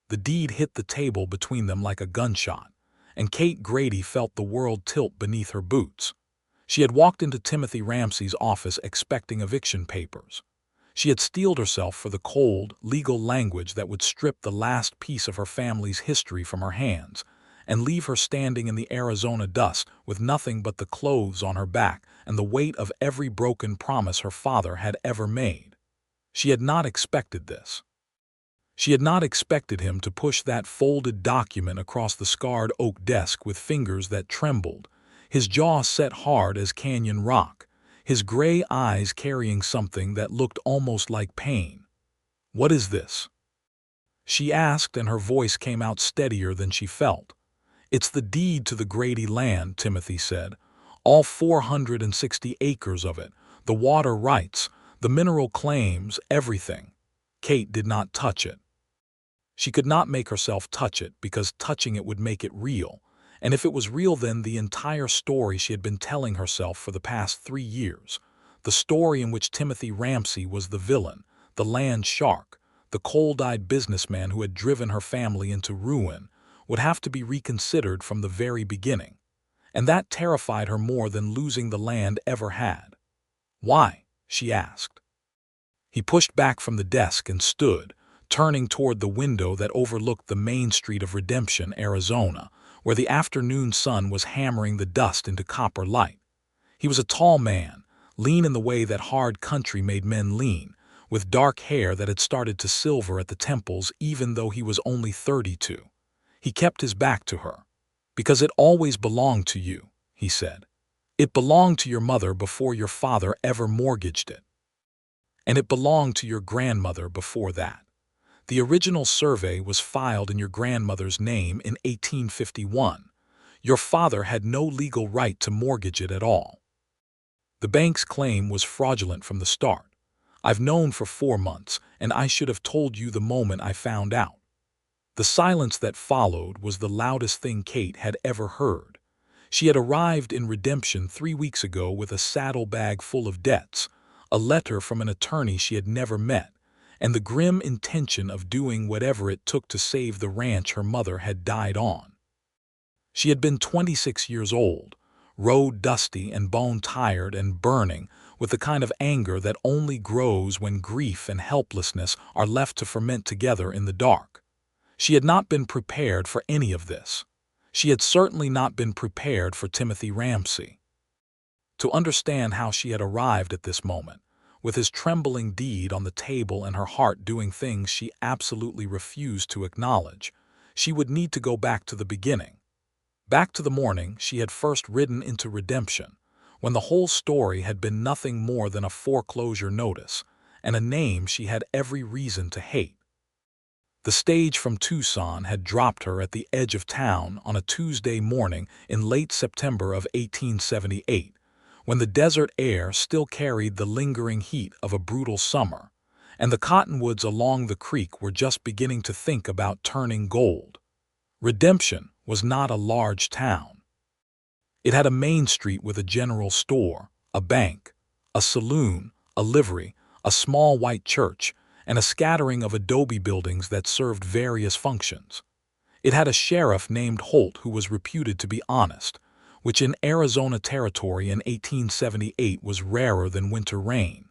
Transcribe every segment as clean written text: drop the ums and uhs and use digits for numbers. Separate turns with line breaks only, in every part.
The deed hit the table between them like a gunshot, and Kate Grady felt the world tilt beneath her boots. She had walked into Timothy Ramsey's office expecting eviction papers. She had steeled herself for the cold, legal language that would strip the last piece of her family's history from her hands and leave her standing in the Arizona dust with nothing but the clothes on her back and the weight of every broken promise her father had ever made. She had not expected this. She had not expected him to push that folded document across the scarred oak desk with fingers that trembled, his jaw set hard as canyon rock, his gray eyes carrying something that looked almost like pain. "What is this?" she asked, and her voice came out steadier than she felt. "It's the deed to the Grady land," Timothy said. "All 460 acres of it, the water rights, the mineral claims, everything." Kate did not touch it. She could not make herself touch it because touching it would make it real, and if it was real, then the entire story she had been telling herself for the past 3 years, the story in which Timothy Ramsey was the villain, the land shark, the cold-eyed businessman who had driven her family into ruin, would have to be reconsidered from the very beginning. And that terrified her more than losing the land ever had. "Why?" she asked. He pushed back from the desk and stood, turning toward the window that overlooked the main street of Redemption, Arizona, where the afternoon sun was hammering the dust into copper light. He was a tall man, lean in the way that hard country made men lean, with dark hair that had started to silver at the temples even though he was only 32. He kept his back to her. "Because it always belonged to you," he said. "It belonged to your mother before your father ever mortgaged it. And it belonged to your grandmother before that. The original survey was filed in your grandmother's name in 1851. Your father had no legal right to mortgage it at all. The bank's claim was fraudulent from the start. I've known for 4 months, and I should have told you the moment I found out." The silence that followed was the loudest thing Kate had ever heard. She had arrived in Redemption 3 weeks ago with a saddlebag full of debts, a letter from an attorney she had never met, and the grim intention of doing whatever it took to save the ranch her mother had died on. She had been 26 years old, road-dusty and bone-tired and burning with the kind of anger that only grows when grief and helplessness are left to ferment together in the dark. She had not been prepared for any of this. She had certainly not been prepared for Timothy Ramsey. To understand how she had arrived at this moment, with his trembling deed on the table and her heart doing things she absolutely refused to acknowledge, she would need to go back to the beginning. Back to the morning she had first ridden into Redemption, when the whole story had been nothing more than a foreclosure notice, and a name she had every reason to hate. The stage from Tucson had dropped her at the edge of town on a Tuesday morning in late September of 1878, when the desert air still carried the lingering heat of a brutal summer, and the cottonwoods along the creek were just beginning to think about turning gold. Redemption was not a large town. It had a main street with a general store, a bank, a saloon, a livery, a small white church, and a scattering of adobe buildings that served various functions. It had a sheriff named Holt who was reputed to be honest, which in Arizona territory in 1878 was rarer than winter rain.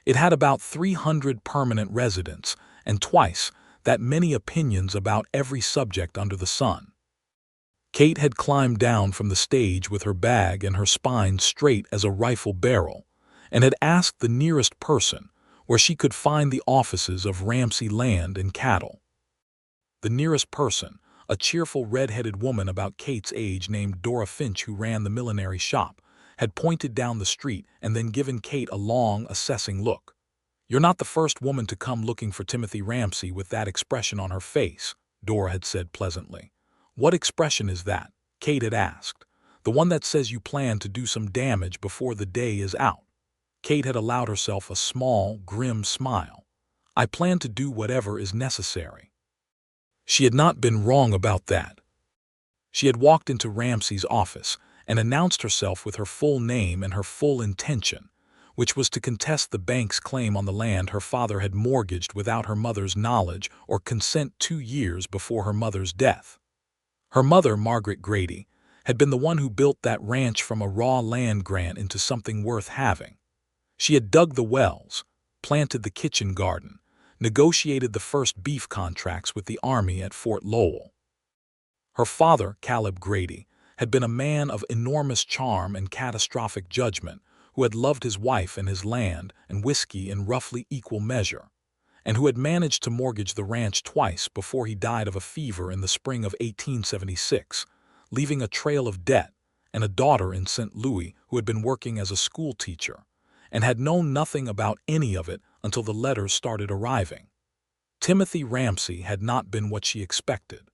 It had about 300 permanent residents and twice that many opinions about every subject under the sun. Kate had climbed down from the stage with her bag and her spine straight as a rifle barrel, and had asked the nearest person where she could find the offices of Ramsey Land and Cattle. The nearest person, a cheerful red-headed woman about Kate's age named Dora Finch who ran the millinery shop, had pointed down the street and then given Kate a long, assessing look. "You're not the first woman to come looking for Timothy Ramsey with that expression on her face," Dora had said pleasantly. "What expression is that?" Kate had asked. "The one that says you plan to do some damage before the day is out." Kate had allowed herself a small, grim smile. "I plan to do whatever is necessary." She had not been wrong about that. She had walked into Ramsey's office and announced herself with her full name and her full intention, which was to contest the bank's claim on the land her father had mortgaged without her mother's knowledge or consent 2 years before her mother's death. Her mother, Margaret Grady, had been the one who built that ranch from a raw land grant into something worth having. She had dug the wells, planted the kitchen garden, negotiated the first beef contracts with the Army at Fort Lowell. Her father, Caleb Grady, had been a man of enormous charm and catastrophic judgment who had loved his wife and his land and whiskey in roughly equal measure, and who had managed to mortgage the ranch twice before he died of a fever in the spring of 1876, leaving a trail of debt and a daughter in St. Louis who had been working as a school teacher and had known nothing about any of it until the letters started arriving. Timothy Ramsey had not been what she expected.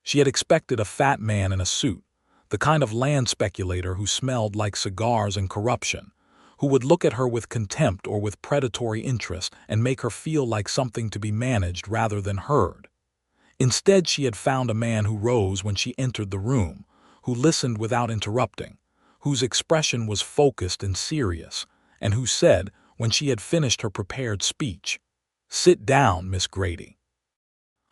She had expected a fat man in a suit, the kind of land speculator who smelled like cigars and corruption, who would look at her with contempt or with predatory interest and make her feel like something to be managed rather than heard. Instead, she had found a man who rose when she entered the room, who listened without interrupting, whose expression was focused and serious, and who said, when she had finished her prepared speech, "Sit down, Miss Grady.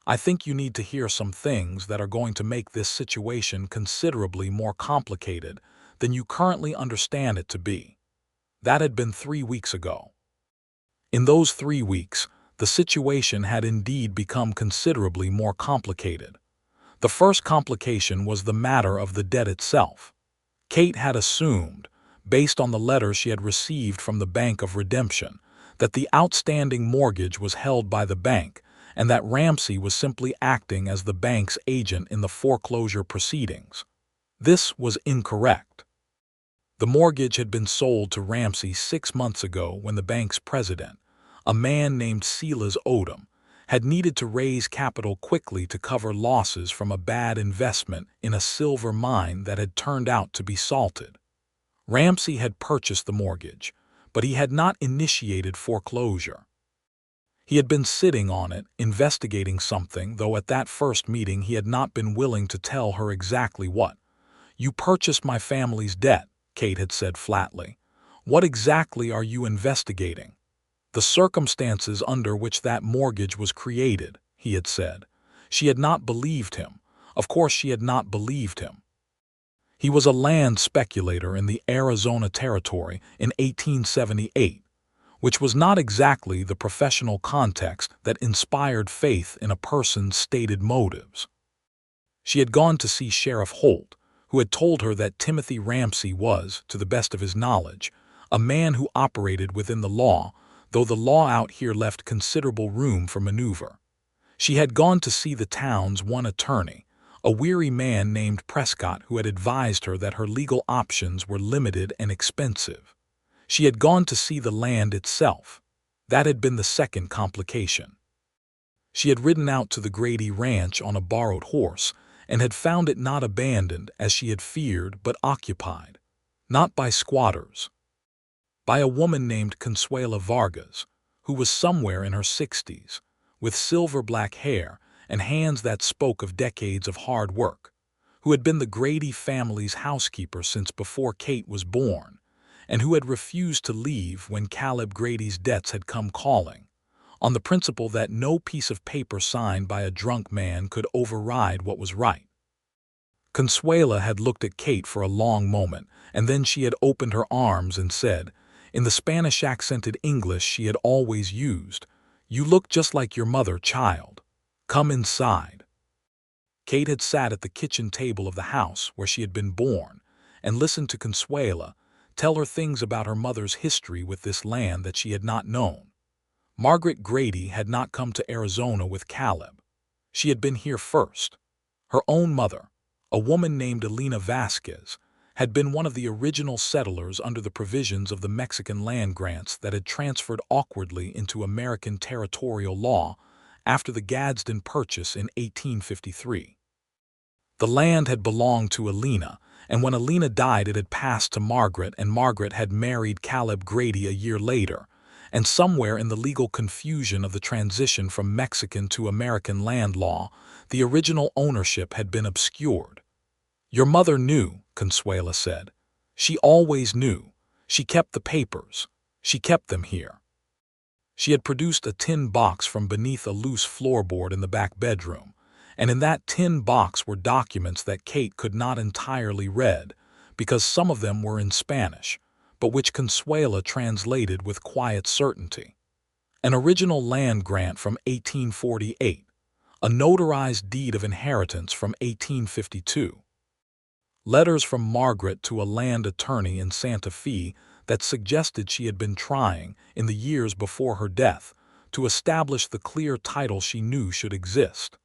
I think you need to hear some things that are going to make this situation considerably more complicated than you currently understand it to be." That had been 3 weeks ago. In those 3 weeks, the situation had indeed become considerably more complicated. The first complication was the matter of the debt itself. Kate had assumed, based on the letter she had received from the Bank of Redemption, that the outstanding mortgage was held by the bank and that Ramsey was simply acting as the bank's agent in the foreclosure proceedings. This was incorrect. The mortgage had been sold to Ramsey 6 months ago when the bank's president, a man named Silas Odom, had needed to raise capital quickly to cover losses from a bad investment in a silver mine that had turned out to be salted. Ramsey had purchased the mortgage, but he had not initiated foreclosure. He had been sitting on it, investigating something, though at that first meeting he had not been willing to tell her exactly what. "You purchased my family's debt," Kate had said flatly. "What exactly are you investigating?" "The circumstances under which that mortgage was created," he had said. She had not believed him. Of course she had not believed him. He was a land speculator in the Arizona Territory in 1878, which was not exactly the professional context that inspired faith in a person's stated motives. She had gone to see Sheriff Holt, who had told her that Timothy Ramsey was, to the best of his knowledge, a man who operated within the law, though the law out here left considerable room for maneuver. She had gone to see the town's one attorney, a weary man named Prescott, who had advised her that her legal options were limited and expensive. She had gone to see the land itself. That had been the second complication. She had ridden out to the Grady Ranch on a borrowed horse and had found it not abandoned as she had feared, but occupied. Not by squatters. By a woman named Consuela Vargas, who was somewhere in her 60s, with silver-black hair and hands that spoke of decades of hard work, who had been the Grady family's housekeeper since before Kate was born, and who had refused to leave when Caleb Grady's debts had come calling, on the principle that no piece of paper signed by a drunk man could override what was right. Consuela had looked at Kate for a long moment, and then she had opened her arms and said, in the Spanish-accented English she had always used, "You look just like your mother, child. Come inside." Kate had sat at the kitchen table of the house where she had been born and listened to Consuela tell her things about her mother's history with this land that she had not known. Margaret Grady had not come to Arizona with Caleb. She had been here first. Her own mother, a woman named Elena Vasquez, had been one of the original settlers under the provisions of the Mexican land grants that had transferred awkwardly into American territorial law after the Gadsden Purchase in 1853. The land had belonged to Elena, and when Elena died it had passed to Margaret, and Margaret had married Caleb Grady a year later, and somewhere in the legal confusion of the transition from Mexican to American land law, the original ownership had been obscured. "Your mother knew," Consuela said. "She always knew. She kept the papers. She kept them here. She had produced a tin box from beneath a loose floorboard in the back bedroom, and in that tin box were documents that Kate could not entirely read, because some of them were in Spanish, but which Consuela translated with quiet certainty. An original land grant from 1848, a notarized deed of inheritance from 1852, letters from Margaret to a land attorney in Santa Fe that suggested she had been trying, in the years before her death, to establish the clear title she knew should exist.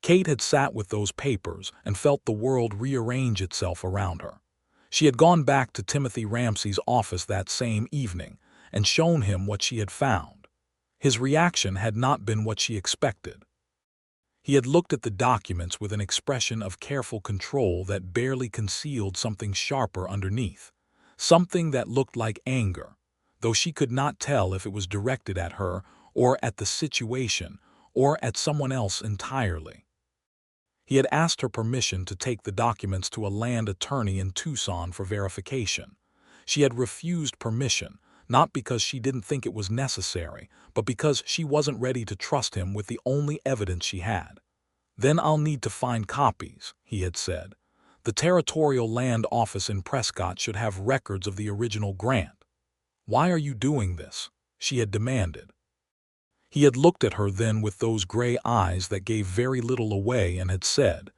Kate had sat with those papers and felt the world rearrange itself around her. She had gone back to Timothy Ramsey's office that same evening and shown him what she had found. His reaction had not been what she expected. He had looked at the documents with an expression of careful control that barely concealed something sharper underneath, something that looked like anger, though she could not tell if it was directed at her or at the situation or at someone else entirely. He had asked her permission to take the documents to a land attorney in Tucson for verification. She had refused permission, not because she didn't think it was necessary, but because she wasn't ready to trust him with the only evidence she had. "Then I'll need to find copies," he had said. "The Territorial Land Office in Prescott should have records of the original grant." "Why are you doing this?" she had demanded. He had looked at her then with those gray eyes that gave very little away and had said,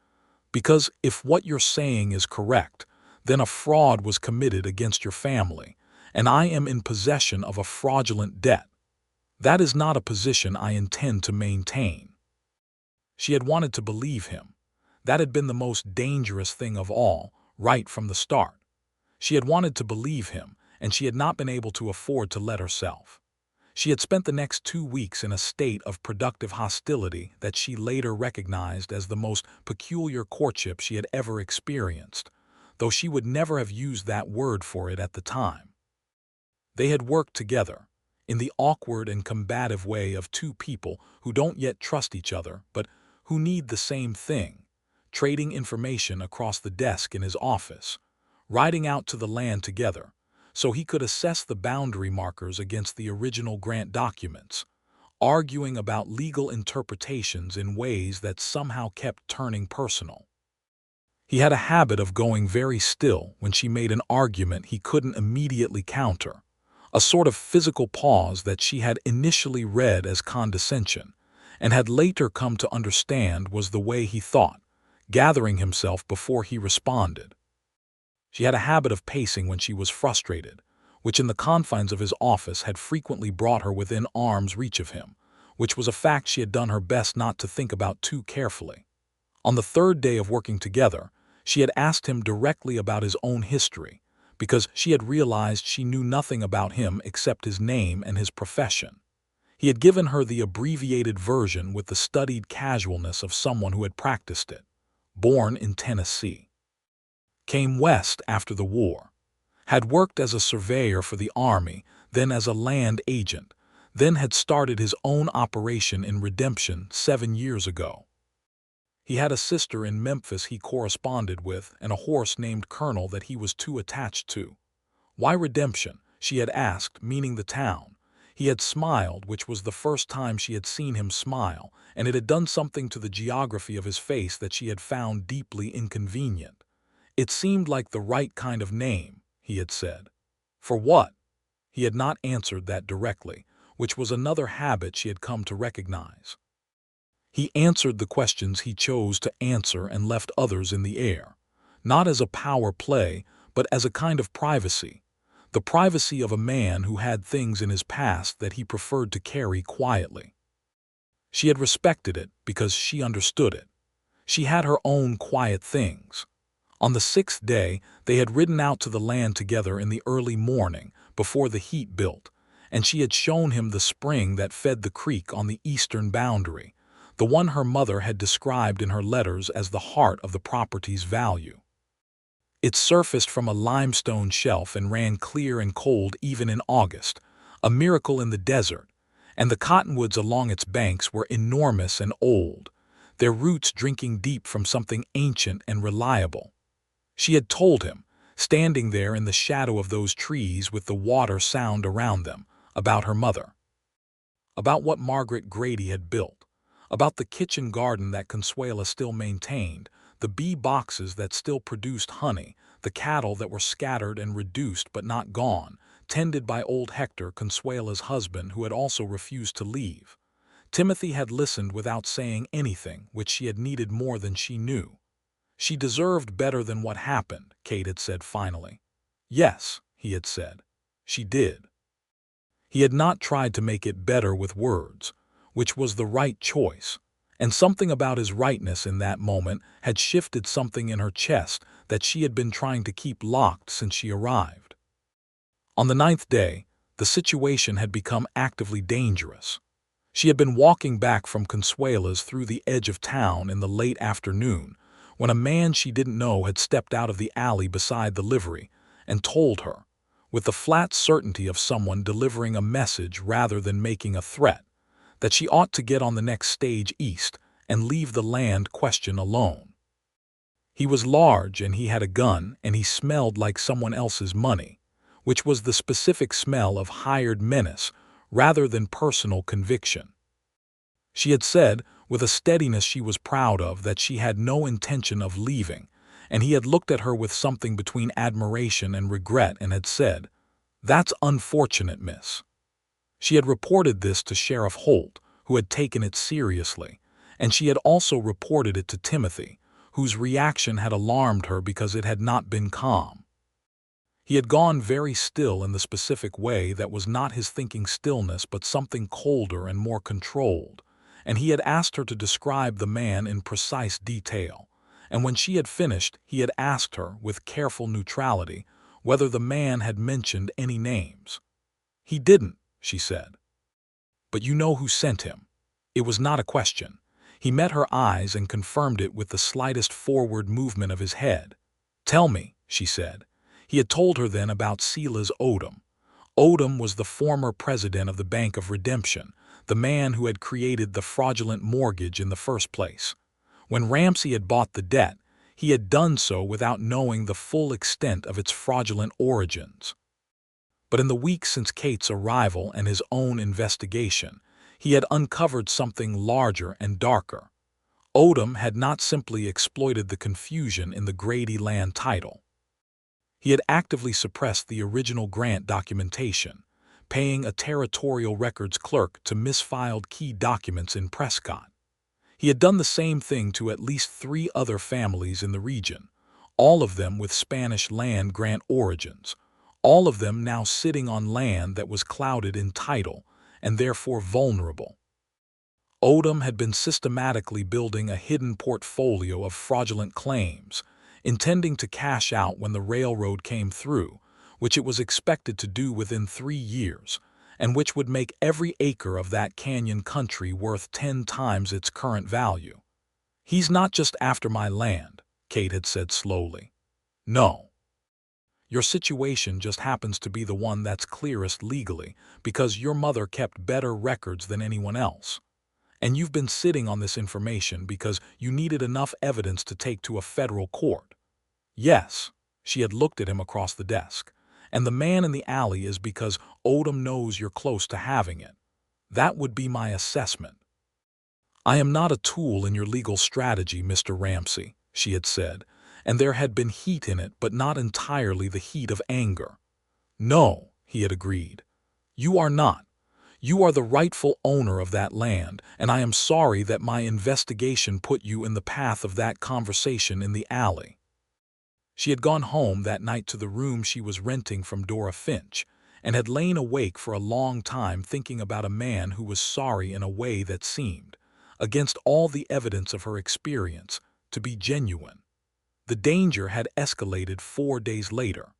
"Because if what you're saying is correct, then a fraud was committed against your family, and I am in possession of a fraudulent debt. That is not a position I intend to maintain." She had wanted to believe him. That had been the most dangerous thing of all, right from the start. She had wanted to believe him, and she had not been able to afford to let herself. She had spent the next 2 weeks in a state of productive hostility that she later recognized as the most peculiar courtship she had ever experienced, though she would never have used that word for it at the time. They had worked together, in the awkward and combative way of two people who don't yet trust each other, but who need the same thing, trading information across the desk in his office, riding out to the land together, so he could assess the boundary markers against the original grant documents, arguing about legal interpretations in ways that somehow kept turning personal. He had a habit of going very still when she made an argument he couldn't immediately counter, a sort of physical pause that she had initially read as condescension, and had later come to understand was the way he thought, gathering himself before he responded. She had a habit of pacing when she was frustrated, which in the confines of his office had frequently brought her within arm's reach of him, which was a fact she had done her best not to think about too carefully. On the third day of working together, she had asked him directly about his own history, because she had realized she knew nothing about him except his name and his profession. He had given her the abbreviated version with the studied casualness of someone who had practiced it. Born in Tennessee. Came west after the war. Had worked as a surveyor for the Army, then as a land agent, then had started his own operation in Redemption 7 years ago. He had a sister in Memphis he corresponded with and a horse named Colonel that he was too attached to. Why Redemption? She had asked, meaning the town. He had smiled, which was the first time she had seen him smile, and it had done something to the geography of his face that she had found deeply inconvenient. It seemed like the right kind of name, he had said. For what? He had not answered that directly, which was another habit she had come to recognize. He answered the questions he chose to answer and left others in the air, not as a power play, but as a kind of privacy, the privacy of a man who had things in his past that he preferred to carry quietly. She had respected it because she understood it. She had her own quiet things. On the 6th day, they had ridden out to the land together in the early morning, before the heat built, and she had shown him the spring that fed the creek on the eastern boundary, the one her mother had described in her letters as the heart of the property's value. It surfaced from a limestone shelf and ran clear and cold even in August, a miracle in the desert, and the cottonwoods along its banks were enormous and old, their roots drinking deep from something ancient and reliable. She had told him, standing there in the shadow of those trees with the water sound around them, about her mother, about what Margaret Grady had built, about the kitchen garden that Consuela still maintained, the bee boxes that still produced honey, the cattle that were scattered and reduced but not gone, tended by old Hector, Consuela's husband, who had also refused to leave. Timothy had listened without saying anything, which she had needed more than she knew. She deserved better than what happened, Kate had said finally. Yes, he had said. She did. He had not tried to make it better with words, which was the right choice, and something about his rightness in that moment had shifted something in her chest that she had been trying to keep locked since she arrived. On the 9th day, the situation had become actively dangerous. She had been walking back from Consuela's through the edge of town in the late afternoon when a man she didn't know had stepped out of the alley beside the livery and told her, with the flat certainty of someone delivering a message rather than making a threat, that she ought to get on the next stage east and leave the land question alone. He was large and he had a gun and he smelled like someone else's money, which was the specific smell of hired menace rather than personal conviction. She had said, with a steadiness she was proud of, that she had no intention of leaving, and he had looked at her with something between admiration and regret and had said, "That's unfortunate, miss." She had reported this to Sheriff Holt, who had taken it seriously, and she had also reported it to Timothy, whose reaction had alarmed her because it had not been calm. He had gone very still in the specific way that was not his thinking stillness but something colder and more controlled, and he had asked her to describe the man in precise detail, and when she had finished he had asked her, with careful neutrality, whether the man had mentioned any names. "He didn't," she said. "But you know who sent him." It was not a question. He met her eyes and confirmed it with the slightest forward movement of his head. "Tell me," she said. He had told her then about Silas Odom. Odom was the former president of the Bank of Redemption, the man who had created the fraudulent mortgage in the first place. When Ramsey had bought the debt, he had done so without knowing the full extent of its fraudulent origins. But in the weeks since Kate's arrival and his own investigation, he had uncovered something larger and darker. Odom had not simply exploited the confusion in the Grady land title. He had actively suppressed the original grant documentation, paying a territorial records clerk to misfiled key documents in Prescott. He had done the same thing to at least 3 other families in the region, all of them with Spanish land grant origins, all of them now sitting on land that was clouded in title and therefore vulnerable. Odom had been systematically building a hidden portfolio of fraudulent claims, intending to cash out when the railroad came through, which it was expected to do within 3 years, and which would make every acre of that canyon country worth 10 times its current value. "He's not just after my land," Kate had said slowly. "No. Your situation just happens to be the one that's clearest legally because your mother kept better records than anyone else. And you've been sitting on this information because you needed enough evidence to take to a federal court." "Yes," she had looked at him across the desk, "and the man in the alley is because Odom knows you're close to having it. That would be my assessment." "I am not a tool in your legal strategy, Mr. Ramsey," she had said, and there had been heat in it but not entirely the heat of anger. "No," he had agreed. "You are not. You are the rightful owner of that land, and I am sorry that my investigation put you in the path of that conversation in the alley." She had gone home that night to the room she was renting from Dora Finch, and had lain awake for a long time thinking about a man who was sorry in a way that seemed, against all the evidence of her experience, to be genuine. The danger had escalated 4 days later.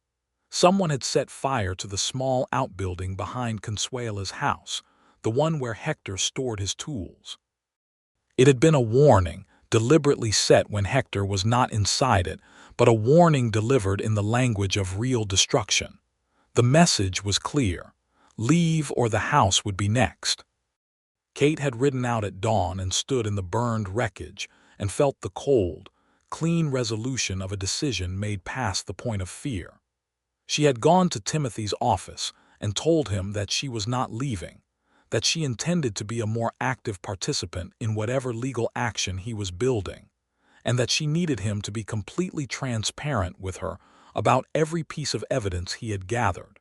Someone had set fire to the small outbuilding behind Consuela's house, the one where Hector stored his tools. It had been a warning, deliberately set when Hector was not inside it, but a warning delivered in the language of real destruction. The message was clear: leave or the house would be next. Kate had ridden out at dawn and stood in the burned wreckage and felt the cold, clean resolution of a decision made past the point of fear. She had gone to Timothy's office and told him that she was not leaving, that she intended to be a more active participant in whatever legal action he was building, and that she needed him to be completely transparent with her about every piece of evidence he had gathered.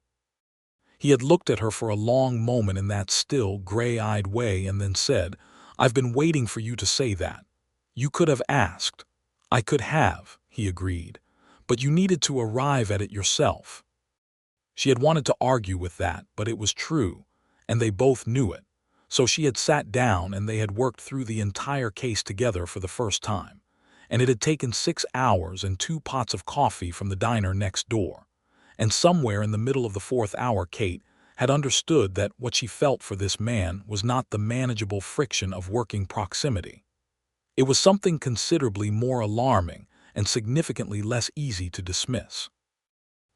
He had looked at her for a long moment in that still, gray-eyed way and then said, "I've been waiting for you to say that. You could have asked." "I could have," he agreed, "but you needed to arrive at it yourself." She had wanted to argue with that, but it was true, and they both knew it. So she had sat down and they had worked through the entire case together for the first time. And it had taken 6 hours and 2 pots of coffee from the diner next door. And somewhere in the middle of the 4th hour, Kate had understood that what she felt for this man was not the manageable friction of working proximity. It was something considerably more alarming and significantly less easy to dismiss.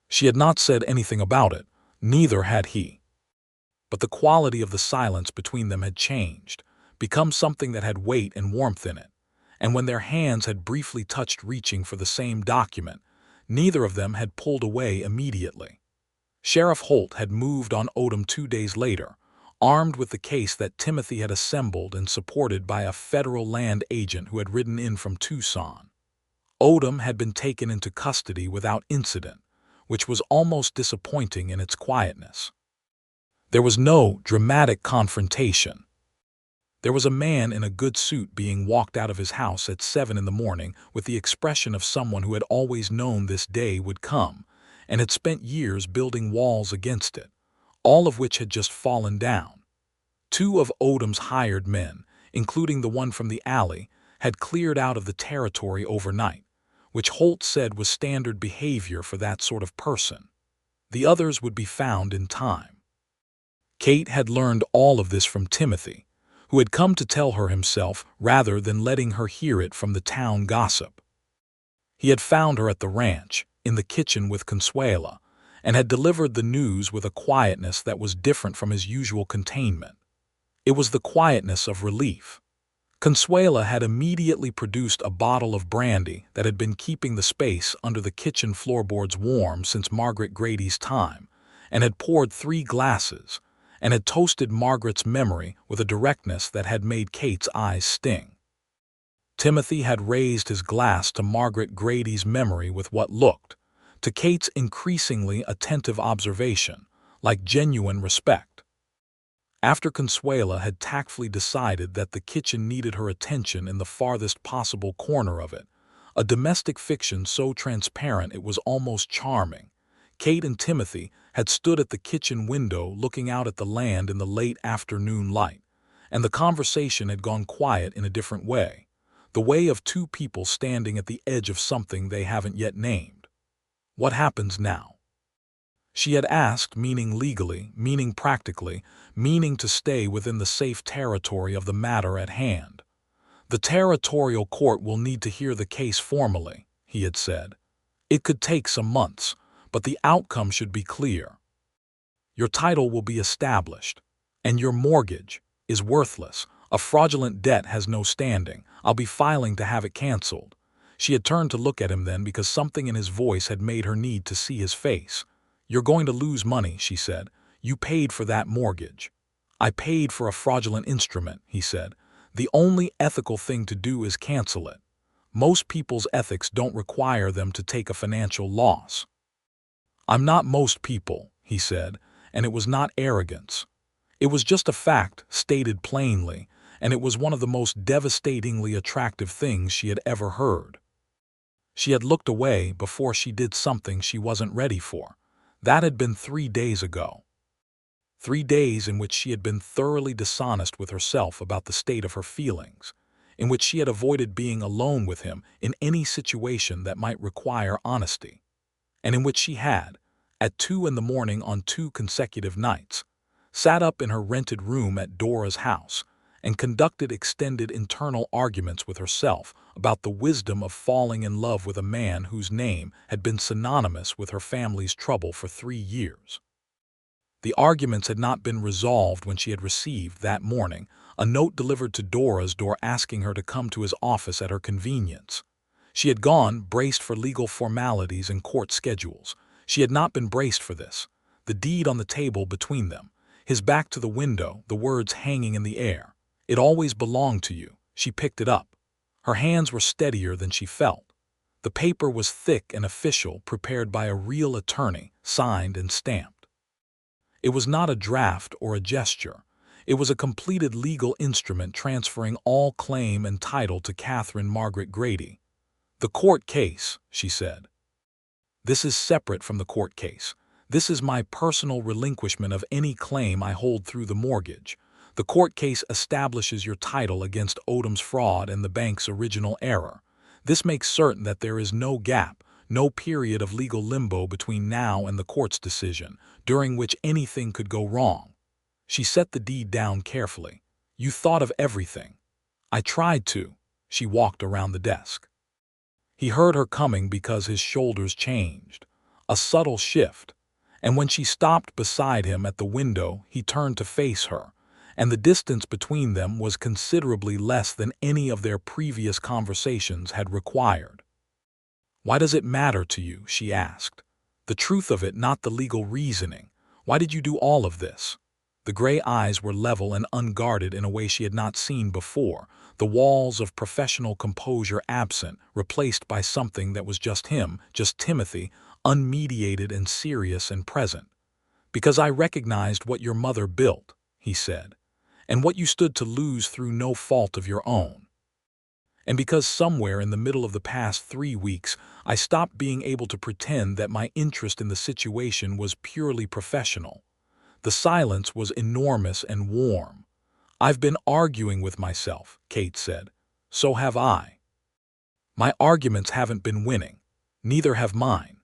She had not said anything about it, neither had he. But the quality of the silence between them had changed, become something that had weight and warmth in it, and when their hands had briefly touched reaching for the same document, neither of them had pulled away immediately. Sheriff Holt had moved on Odom 2 days later, armed with the case that Timothy had assembled and supported by a federal land agent who had ridden in from Tucson. Odom had been taken into custody without incident, which was almost disappointing in its quietness. There was no dramatic confrontation. There was a man in a good suit being walked out of his house at 7 in the morning with the expression of someone who had always known this day would come and had spent years building walls against it, all of which had just fallen down. 2 of Odom's hired men, including the one from the alley, had cleared out of the territory overnight, which Holt said was standard behavior for that sort of person. The others would be found in time. Kate had learned all of this from Timothy, who had come to tell her himself rather than letting her hear it from the town gossip. He had found her at the ranch, in the kitchen with Consuela, and had delivered the news with a quietness that was different from his usual containment. It was the quietness of relief. Consuela had immediately produced a bottle of brandy that had been keeping the space under the kitchen floorboards warm since Margaret Grady's time, and had poured 3 glasses, and had toasted Margaret's memory with a directness that had made Kate's eyes sting. Timothy had raised his glass to Margaret Grady's memory with what looked, to Kate's increasingly attentive observation, like genuine respect. After Consuela had tactfully decided that the kitchen needed her attention in the farthest possible corner of it, a domestic fiction so transparent it was almost charming, Kate and Timothy had stood at the kitchen window looking out at the land in the late afternoon light, and the conversation had gone quiet in a different way, the way of 2 people standing at the edge of something they haven't yet named. What happens now? She had asked, meaning legally, meaning practically, meaning to stay within the safe territory of the matter at hand. The territorial court will need to hear the case formally, he had said. It could take some months, but the outcome should be clear. Your title will be established, and your mortgage is worthless. A fraudulent debt has no standing. I'll be filing to have it canceled. She had turned to look at him then because something in his voice had made her need to see his face. You're going to lose money, she said. You paid for that mortgage. I paid for a fraudulent instrument, he said. The only ethical thing to do is cancel it. Most people's ethics don't require them to take a financial loss. I'm not most people, he said, and it was not arrogance. It was just a fact, stated plainly, and it was one of the most devastatingly attractive things she had ever heard. She had looked away before she did something she wasn't ready for. That had been 3 days ago. 3 days in which she had been thoroughly dishonest with herself about the state of her feelings, in which she had avoided being alone with him in any situation that might require honesty, and in which she had, at 2 in the morning on 2 consecutive nights, sat up in her rented room at Dora's house and conducted extended internal arguments with herself about the wisdom of falling in love with a man whose name had been synonymous with her family's trouble for 3 years. The arguments had not been resolved when she had received, that morning, a note delivered to Dora's door asking her to come to his office at her convenience. She had gone, braced for legal formalities and court schedules. She had not been braced for this. The deed on the table between them, his back to the window, the words hanging in the air. It always belonged to you. She picked it up. Her hands were steadier than she felt. The paper was thick and official, prepared by a real attorney, signed and stamped. It was not a draft or a gesture. It was a completed legal instrument transferring all claim and title to Catherine Margaret Grady. "The court case," she said. "This is separate from the court case. This is my personal relinquishment of any claim I hold through the mortgage. The court case establishes your title against Odom's fraud and the bank's original error. This makes certain that there is no gap, no period of legal limbo between now and the court's decision, during which anything could go wrong." She set the deed down carefully. "You thought of everything." "I tried to." She walked around the desk. He heard her coming because his shoulders changed. A subtle shift. And when she stopped beside him at the window, he turned to face her, and the distance between them was considerably less than any of their previous conversations had required. "Why does it matter to you?" she asked. "The truth of it, not the legal reasoning. Why did you do all of this?" The gray eyes were level and unguarded in a way she had not seen before, the walls of professional composure absent, replaced by something that was just him, just Timothy, unmediated and serious and present. "Because I recognized what your mother built," he said, "and what you stood to lose through no fault of your own. And because somewhere in the middle of the past 3 weeks, I stopped being able to pretend that my interest in the situation was purely professional." The silence was enormous and warm. "I've been arguing with myself," Kate said. "So have I. My arguments haven't been winning. Neither have mine."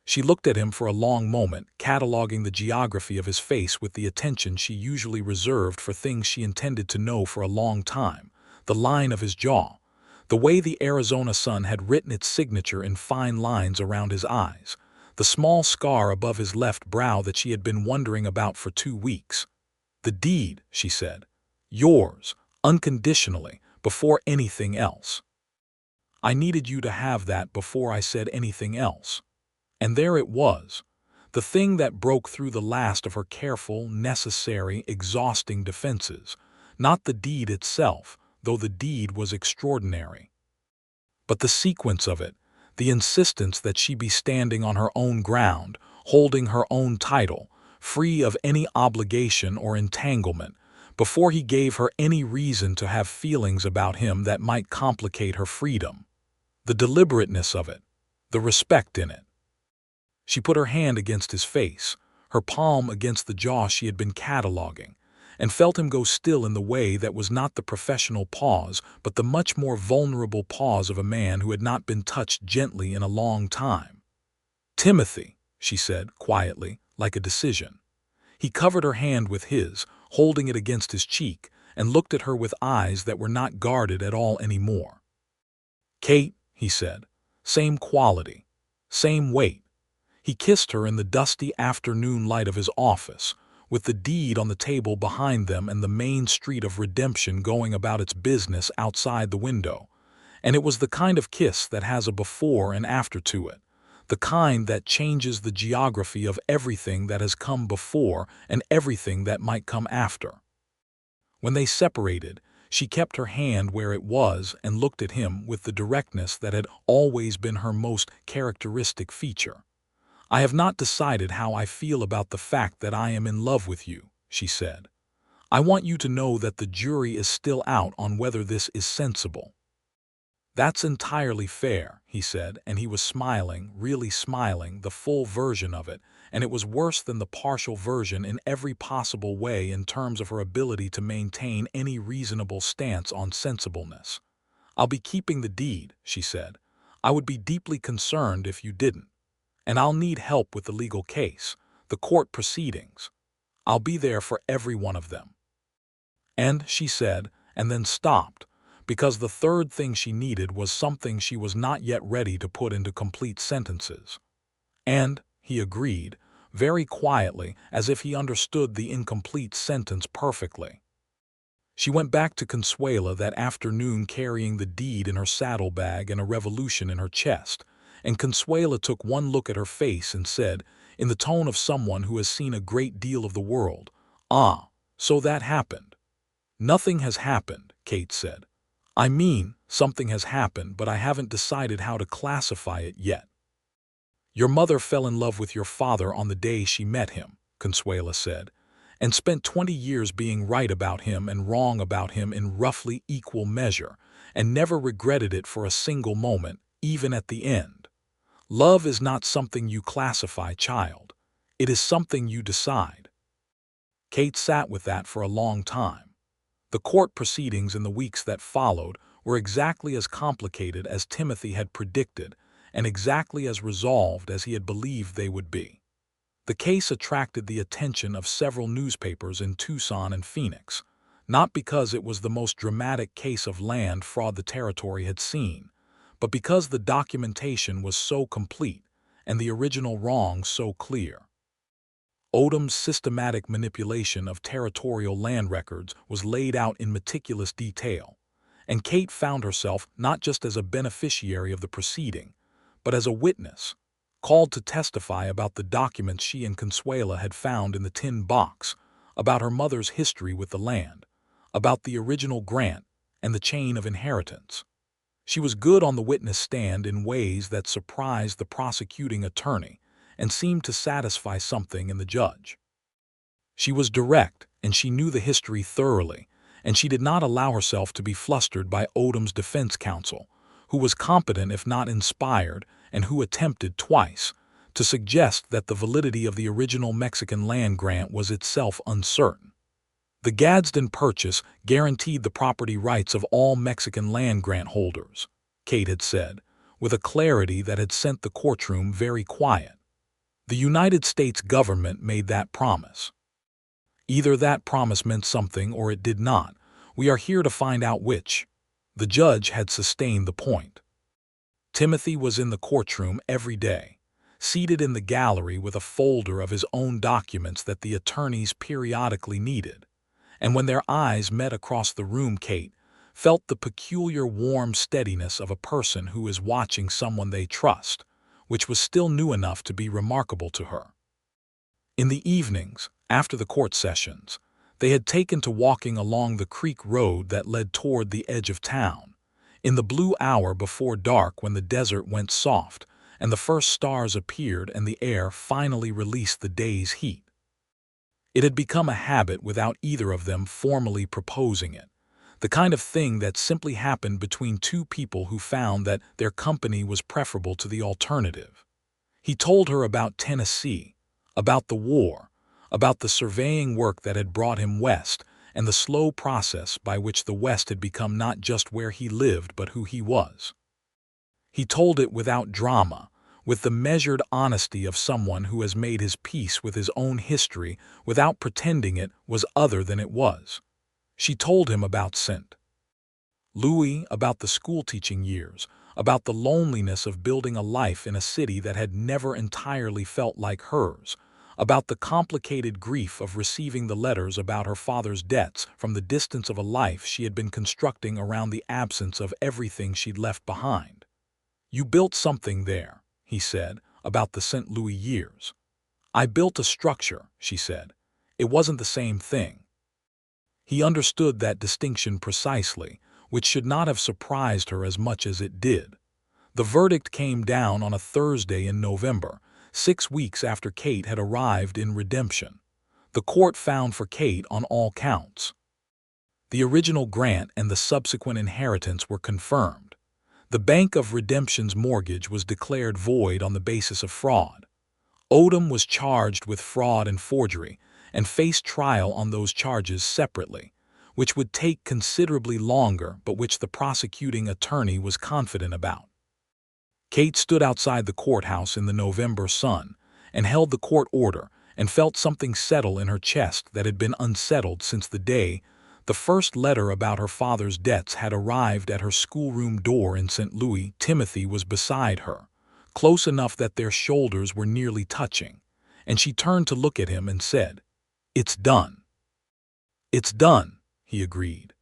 She looked at him for a long moment, cataloging the geography of his face with the attention she usually reserved for things she intended to know for a long time. The line of his jaw, the way the Arizona sun had written its signature in fine lines around his eyes, the small scar above his left brow that she had been wondering about for 2 weeks. "The deed," she said. "Yours, unconditionally, before anything else. I needed you to have that before I said anything else." And there it was, the thing that broke through the last of her careful, necessary, exhausting defenses. Not the deed itself, though the deed was extraordinary, but the sequence of it, the insistence that she be standing on her own ground, holding her own title, free of any obligation or entanglement, before he gave her any reason to have feelings about him that might complicate her freedom. The deliberateness of it, the respect in it. She put her hand against his face, her palm against the jaw she had been cataloging, and felt him go still in the way that was not the professional pause, but the much more vulnerable pause of a man who had not been touched gently in a long time. "Timothy," she said, quietly, like a decision. He covered her hand with his, holding it against his cheek, and looked at her with eyes that were not guarded at all anymore. "Kate," he said, "same quality, same weight." He kissed her in the dusty afternoon light of his office, with the deed on the table behind them and the main street of redemption going about its business outside the window. And it was the kind of kiss that has a before and after to it, the kind that changes the geography of everything that has come before and everything that might come after. When they separated, she kept her hand where it was and looked at him with the directness that had always been her most characteristic feature. "I have not decided how I feel about the fact that I am in love with you," she said. "I want you to know that the jury is still out on whether this is sensible." "That's entirely fair," he said, and he was smiling, really smiling, the full version of it, and it was worse than the partial version in every possible way in terms of her ability to maintain any reasonable stance on sensibleness. "I'll be keeping the deed," she said. "I would be deeply concerned if you didn't. And I'll need help with the legal case, the court proceedings. I'll be there for every one of them." And she said, and then stopped, because the third thing she needed was something she was not yet ready to put into complete sentences. "And," he agreed, very quietly, as if he understood the incomplete sentence perfectly. She went back to Consuela that afternoon carrying the deed in her saddlebag and a revolution in her chest, and Consuela took one look at her face and said, in the tone of someone who has seen a great deal of the world, "Ah, so that happened." "Nothing has happened," Kate said. "I mean, something has happened, but I haven't decided how to classify it yet." "Your mother fell in love with your father on the day she met him," Consuela said, "and spent 20 years being right about him and wrong about him in roughly equal measure, and never regretted it for a single moment, even at the end. Love is not something you classify, child. It is something you decide." Kate sat with that for a long time. The court proceedings in the weeks that followed were exactly as complicated as Timothy had predicted and exactly as resolved as he had believed they would be. The case attracted the attention of several newspapers in Tucson and Phoenix, not because it was the most dramatic case of land fraud the territory had seen, but because the documentation was so complete and the original wrongs so clear. Odom's systematic manipulation of territorial land records was laid out in meticulous detail, and Kate found herself not just as a beneficiary of the proceeding, but as a witness, called to testify about the documents she and Consuela had found in the tin box, about her mother's history with the land, about the original grant and the chain of inheritance. She was good on the witness stand in ways that surprised the prosecuting attorney and seemed to satisfy something in the judge. She was direct, and she knew the history thoroughly, and she did not allow herself to be flustered by Odom's defense counsel, who was competent if not inspired, and who attempted twice to suggest that the validity of the original Mexican land grant was itself uncertain. The Gadsden Purchase guaranteed the property rights of all Mexican land grant holders, Kate had said, with a clarity that had sent the courtroom very quiet. The United States government made that promise. Either that promise meant something or it did not. We are here to find out which. The judge had sustained the point. Timothy was in the courtroom every day, seated in the gallery with a folder of his own documents that the attorneys periodically needed. And when their eyes met across the room, Kate felt the peculiar warm steadiness of a person who is watching someone they trust, which was still new enough to be remarkable to her. In the evenings, after the court sessions, they had taken to walking along the creek road that led toward the edge of town, in the blue hour before dark when the desert went soft and the first stars appeared and the air finally released the day's heat. It had become a habit without either of them formally proposing it, the kind of thing that simply happened between two people who found that their company was preferable to the alternative. He told her about Tennessee, about the war, about the surveying work that had brought him west, and the slow process by which the West had become not just where he lived but who he was. He told it without drama, with the measured honesty of someone who has made his peace with his own history without pretending it was other than it was. She told him about St. Louis, about the school-teaching years, about the loneliness of building a life in a city that had never entirely felt like hers, about the complicated grief of receiving the letters about her father's debts from the distance of a life she had been constructing around the absence of everything she'd left behind. "You built something there," he said, about the St. Louis years. "I built a structure," she said. "It wasn't the same thing." He understood that distinction precisely, which should not have surprised her as much as it did. The verdict came down on a Thursday in November, 6 weeks after Kate had arrived in Redemption. The court found for Kate on all counts. The original grant and the subsequent inheritance were confirmed. The Bank of Redemption's mortgage was declared void on the basis of fraud. Odom was charged with fraud and forgery and faced trial on those charges separately, which would take considerably longer but which the prosecuting attorney was confident about. Kate stood outside the courthouse in the November sun and held the court order and felt something settle in her chest that had been unsettled since the day the first letter about her father's debts had arrived at her schoolroom door in St. Louis. Timothy was beside her, close enough that their shoulders were nearly touching, and she turned to look at him and said, "It's done." "It's done," he agreed.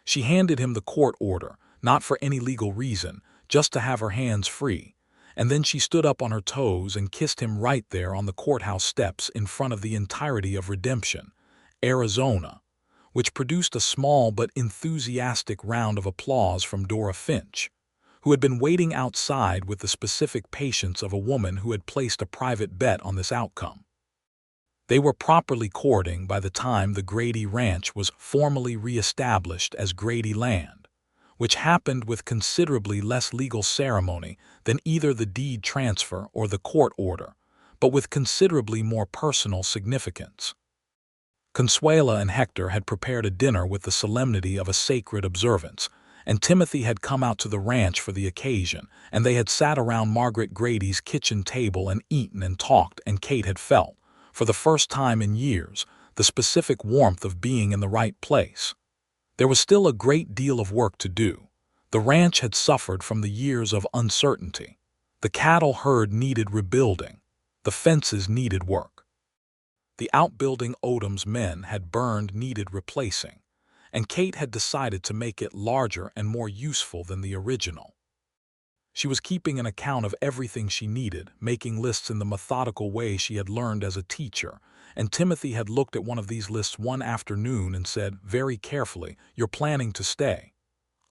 She handed him the court order, not for any legal reason, just to have her hands free, and then she stood up on her toes and kissed him right there on the courthouse steps in front of the entirety of Redemption, Arizona, which produced a small but enthusiastic round of applause from Dora Finch, who had been waiting outside with the specific patience of a woman who had placed a private bet on this outcome. They were properly courting by the time the Grady Ranch was formally re-established as Grady Land, which happened with considerably less legal ceremony than either the deed transfer or the court order, but with considerably more personal significance. Consuela and Hector had prepared a dinner with the solemnity of a sacred observance, and Timothy had come out to the ranch for the occasion, and they had sat around Margaret Grady's kitchen table and eaten and talked, and Kate had felt, for the first time in years, the specific warmth of being in the right place. There was still a great deal of work to do. The ranch had suffered from the years of uncertainty. The cattle herd needed rebuilding. The fences needed work. The outbuilding Odom's men had burned needed replacing, and Kate had decided to make it larger and more useful than the original. She was keeping an account of everything she needed, making lists in the methodical way she had learned as a teacher, and Timothy had looked at one of these lists one afternoon and said, very carefully, "You're planning to stay."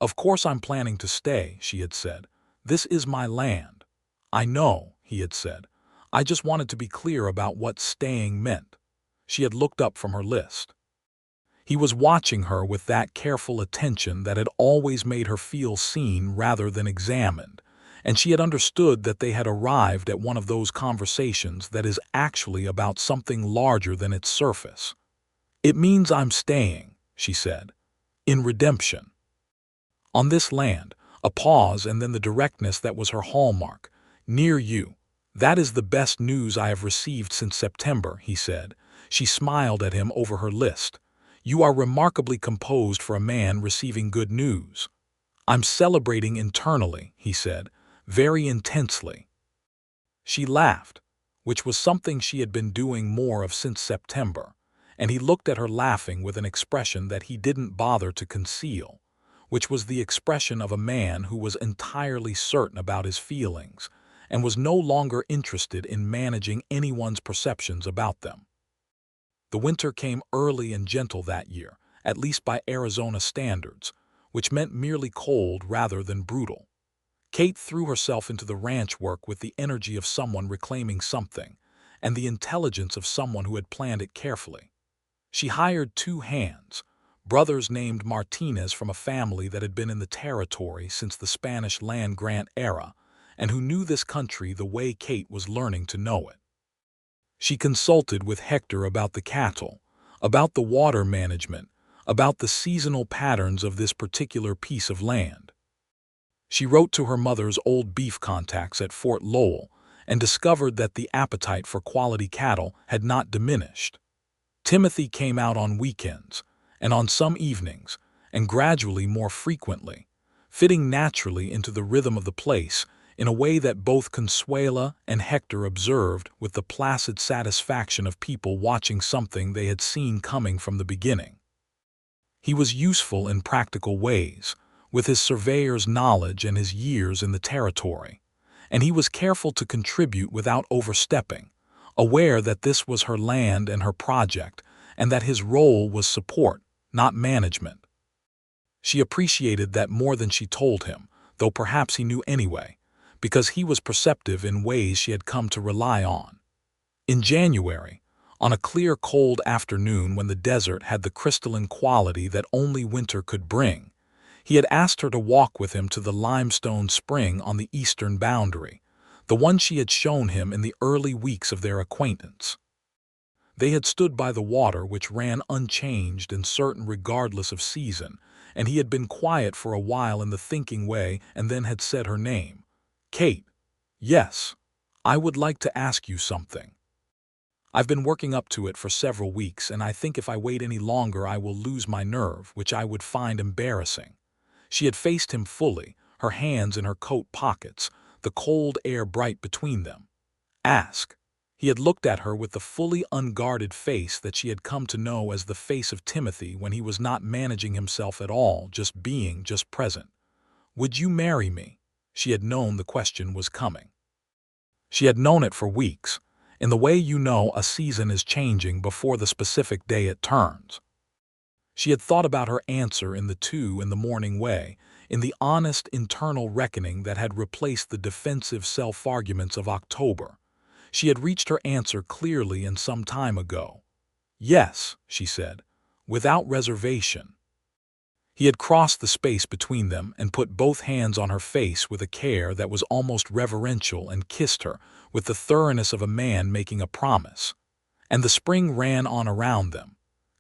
"Of course I'm planning to stay," she had said. "This is my land." "I know," he had said. "I just wanted to be clear about what staying meant." She had looked up from her list. He was watching her with that careful attention that had always made her feel seen rather than examined, and she had understood that they had arrived at one of those conversations that is actually about something larger than its surface. "It means I'm staying," she said, "in Redemption. On this land," a pause and then the directness that was her hallmark, "near you. That is the best news I have received since September," he said. She smiled at him over her list. "You are remarkably composed for a man receiving good news." "I'm celebrating internally," he said, "very intensely." She laughed, which was something she had been doing more of since September, and he looked at her laughing with an expression that he didn't bother to conceal, which was the expression of a man who was entirely certain about his feelings and was no longer interested in managing anyone's perceptions about them. The winter came early and gentle that year, at least by Arizona standards, which meant merely cold rather than brutal. Kate threw herself into the ranch work with the energy of someone reclaiming something, and the intelligence of someone who had planned it carefully. She hired 2 hands, brothers named Martinez from a family that had been in the territory since the Spanish land grant era, and who knew this country the way Kate was learning to know it. She consulted with Hector about the cattle, about the water management, about the seasonal patterns of this particular piece of land. She wrote to her mother's old beef contacts at Fort Lowell and discovered that the appetite for quality cattle had not diminished. Timothy came out on weekends, and on some evenings, and gradually more frequently, fitting naturally into the rhythm of the place in a way that both Consuela and Hector observed with the placid satisfaction of people watching something they had seen coming from the beginning. He was useful in practical ways, with his surveyor's knowledge and his years in the territory, and he was careful to contribute without overstepping, aware that this was her land and her project, and that his role was support, not management. She appreciated that more than she told him, though perhaps he knew anyway, because he was perceptive in ways she had come to rely on. In January, on a clear cold afternoon when the desert had the crystalline quality that only winter could bring, he had asked her to walk with him to the limestone spring on the eastern boundary, the one she had shown him in the early weeks of their acquaintance. They had stood by the water which ran unchanged and certain regardless of season, and he had been quiet for a while in the thinking way and then had said her name. "Kate." "Yes, I would like to ask you something. I've been working up to it for several weeks, and I think if I wait any longer I will lose my nerve, which I would find embarrassing." She had faced him fully, her hands in her coat pockets, the cold air bright between them. "Ask." He had looked at her with the fully unguarded face that she had come to know as the face of Timothy when he was not managing himself at all, just being, just present. "Would you marry me?" She had known the question was coming. She had known it for weeks, in the way you know a season is changing before the specific day it turns. She had thought about her answer in the 2 in the morning way, in the honest internal reckoning that had replaced the defensive self-arguments of October. She had reached her answer clearly and some time ago. "Yes," she said, without reservation. He had crossed the space between them and put both hands on her face with a care that was almost reverential and kissed her with the thoroughness of a man making a promise. And the spring ran on around them,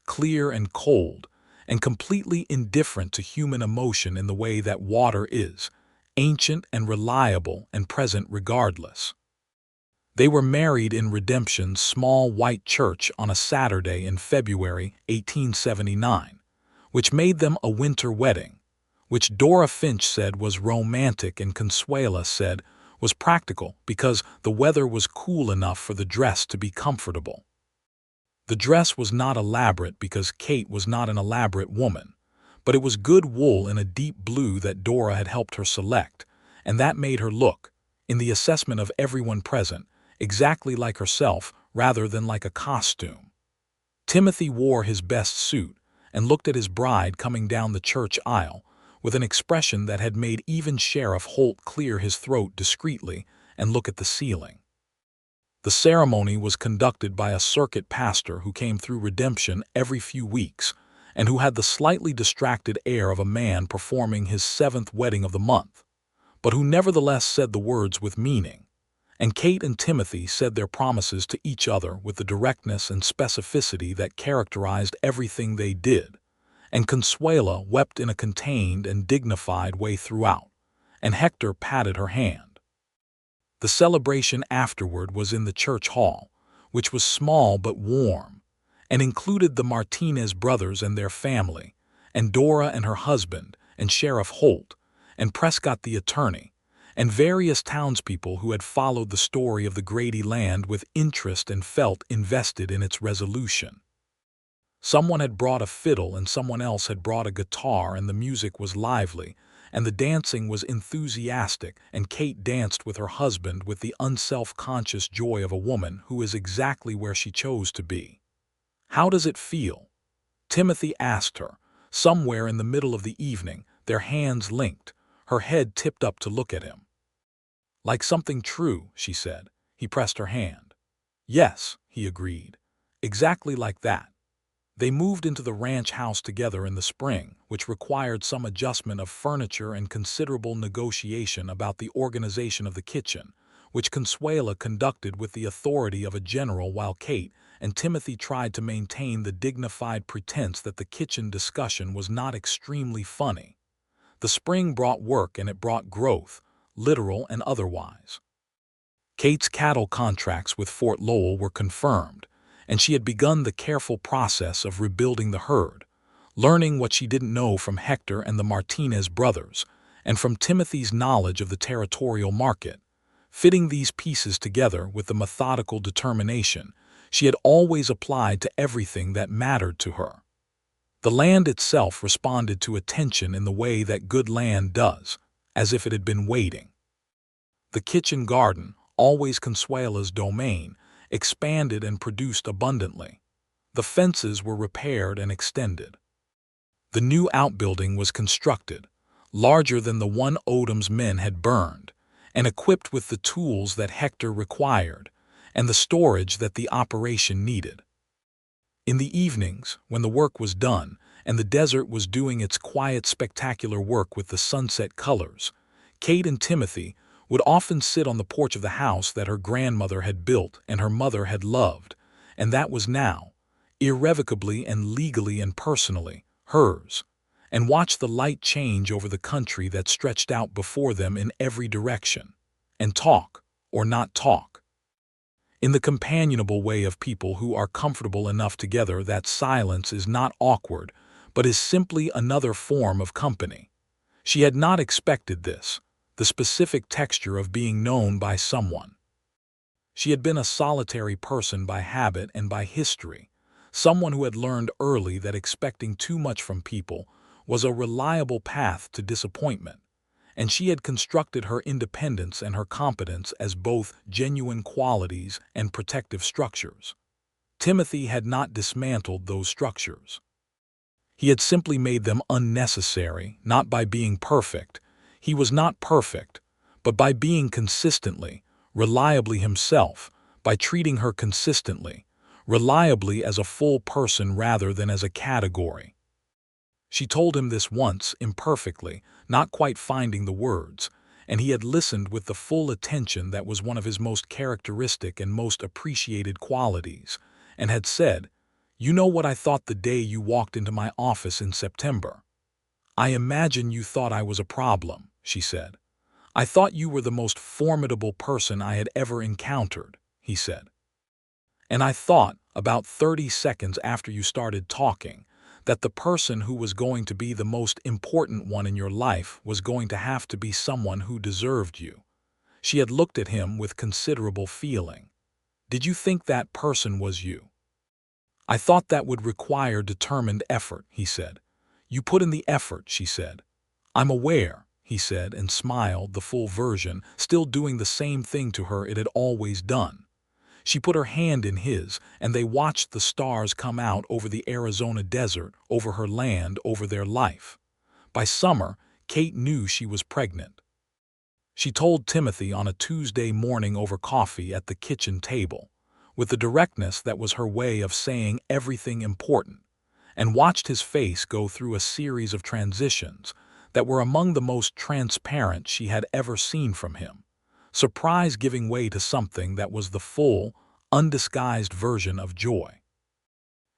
clear and cold, and completely indifferent to human emotion in the way that water is, ancient and reliable and present regardless. They were married in Redemption's small white church on a Saturday in February 1879, which made them a winter wedding, which Dora Finch said was romantic and Consuela said was practical because the weather was cool enough for the dress to be comfortable. The dress was not elaborate because Kate was not an elaborate woman, but it was good wool in a deep blue that Dora had helped her select, and that made her look, in the assessment of everyone present, exactly like herself rather than like a costume. Timothy wore his best suit and looked at his bride coming down the church aisle with an expression that had made even Sheriff Holt clear his throat discreetly and look at the ceiling. The ceremony was conducted by a circuit pastor who came through Redemption every few weeks and who had the slightly distracted air of a man performing his 7th wedding of the month, but who nevertheless said the words with meaning. And Kate and Timothy said their promises to each other with the directness and specificity that characterized everything they did, and Consuela wept in a contained and dignified way throughout, and Hector patted her hand. The celebration afterward was in the church hall, which was small but warm, and included the Martinez brothers and their family, and Dora and her husband, and Sheriff Holt, and Prescott the attorney, and various townspeople who had followed the story of the Grady land with interest and felt invested in its resolution. Someone had brought a fiddle and someone else had brought a guitar, and the music was lively, and the dancing was enthusiastic, and Kate danced with her husband with the unself-conscious joy of a woman who is exactly where she chose to be. "How does it feel?" Timothy asked her, somewhere in the middle of the evening, their hands linked, her head tipped up to look at him. "Like something true," she said. He pressed her hand. "Yes," he agreed. "Exactly like that." They moved into the ranch house together in the spring, which required some adjustment of furniture and considerable negotiation about the organization of the kitchen, which Consuela conducted with the authority of a general while Kate and Timothy tried to maintain the dignified pretense that the kitchen discussion was not extremely funny. The spring brought work and it brought growth, literal and otherwise. Kate's cattle contracts with Fort Lowell were confirmed, and she had begun the careful process of rebuilding the herd, learning what she didn't know from Hector and the Martinez brothers, and from Timothy's knowledge of the territorial market, fitting these pieces together with the methodical determination she had always applied to everything that mattered to her. The land itself responded to attention in the way that good land does, as if it had been waiting. The kitchen garden, always Consuela's domain, expanded and produced abundantly. The fences were repaired and extended. The new outbuilding was constructed, larger than the one Odom's men had burned, and equipped with the tools that Hector required, and the storage that the operation needed. In the evenings, when the work was done, and the desert was doing its quiet, spectacular work with the sunset colors, Kate and Timothy would often sit on the porch of the house that her grandmother had built and her mother had loved, and that was now, irrevocably and legally and personally, hers, and watch the light change over the country that stretched out before them in every direction, and talk, or not talk. In the companionable way of people who are comfortable enough together that silence is not awkward, but is simply another form of company. She had not expected this, the specific texture of being known by someone. She had been a solitary person by habit and by history, someone who had learned early that expecting too much from people was a reliable path to disappointment, and she had constructed her independence and her competence as both genuine qualities and protective structures. Timothy had not dismantled those structures. He had simply made them unnecessary, not by being perfect. He was not perfect, but by being consistently, reliably himself, by treating her consistently, reliably as a full person rather than as a category. She told him this once, imperfectly, not quite finding the words, and he had listened with the full attention that was one of his most characteristic and most appreciated qualities, and had said, "You know what I thought the day you walked into my office in September. I imagine you thought I was a problem," she said. "I thought you were the most formidable person I had ever encountered," he said. "And I thought, about 30 seconds after you started talking, that the person who was going to be the most important one in your life was going to have to be someone who deserved you." She had looked at him with considerable feeling. "Did you think that person was you?" "I thought that would require determined effort," he said. "You put in the effort," she said. "I'm aware," he said, and smiled, the full version, still doing the same thing to her it had always done. She put her hand in his, and they watched the stars come out over the Arizona desert, over her land, over their life. By summer, Kate knew she was pregnant. She told Timothy on a Tuesday morning over coffee at the kitchen table, with the directness that was her way of saying everything important, and watched his face go through a series of transitions that were among the most transparent she had ever seen from him. Surprise giving way to something that was the full, undisguised version of joy.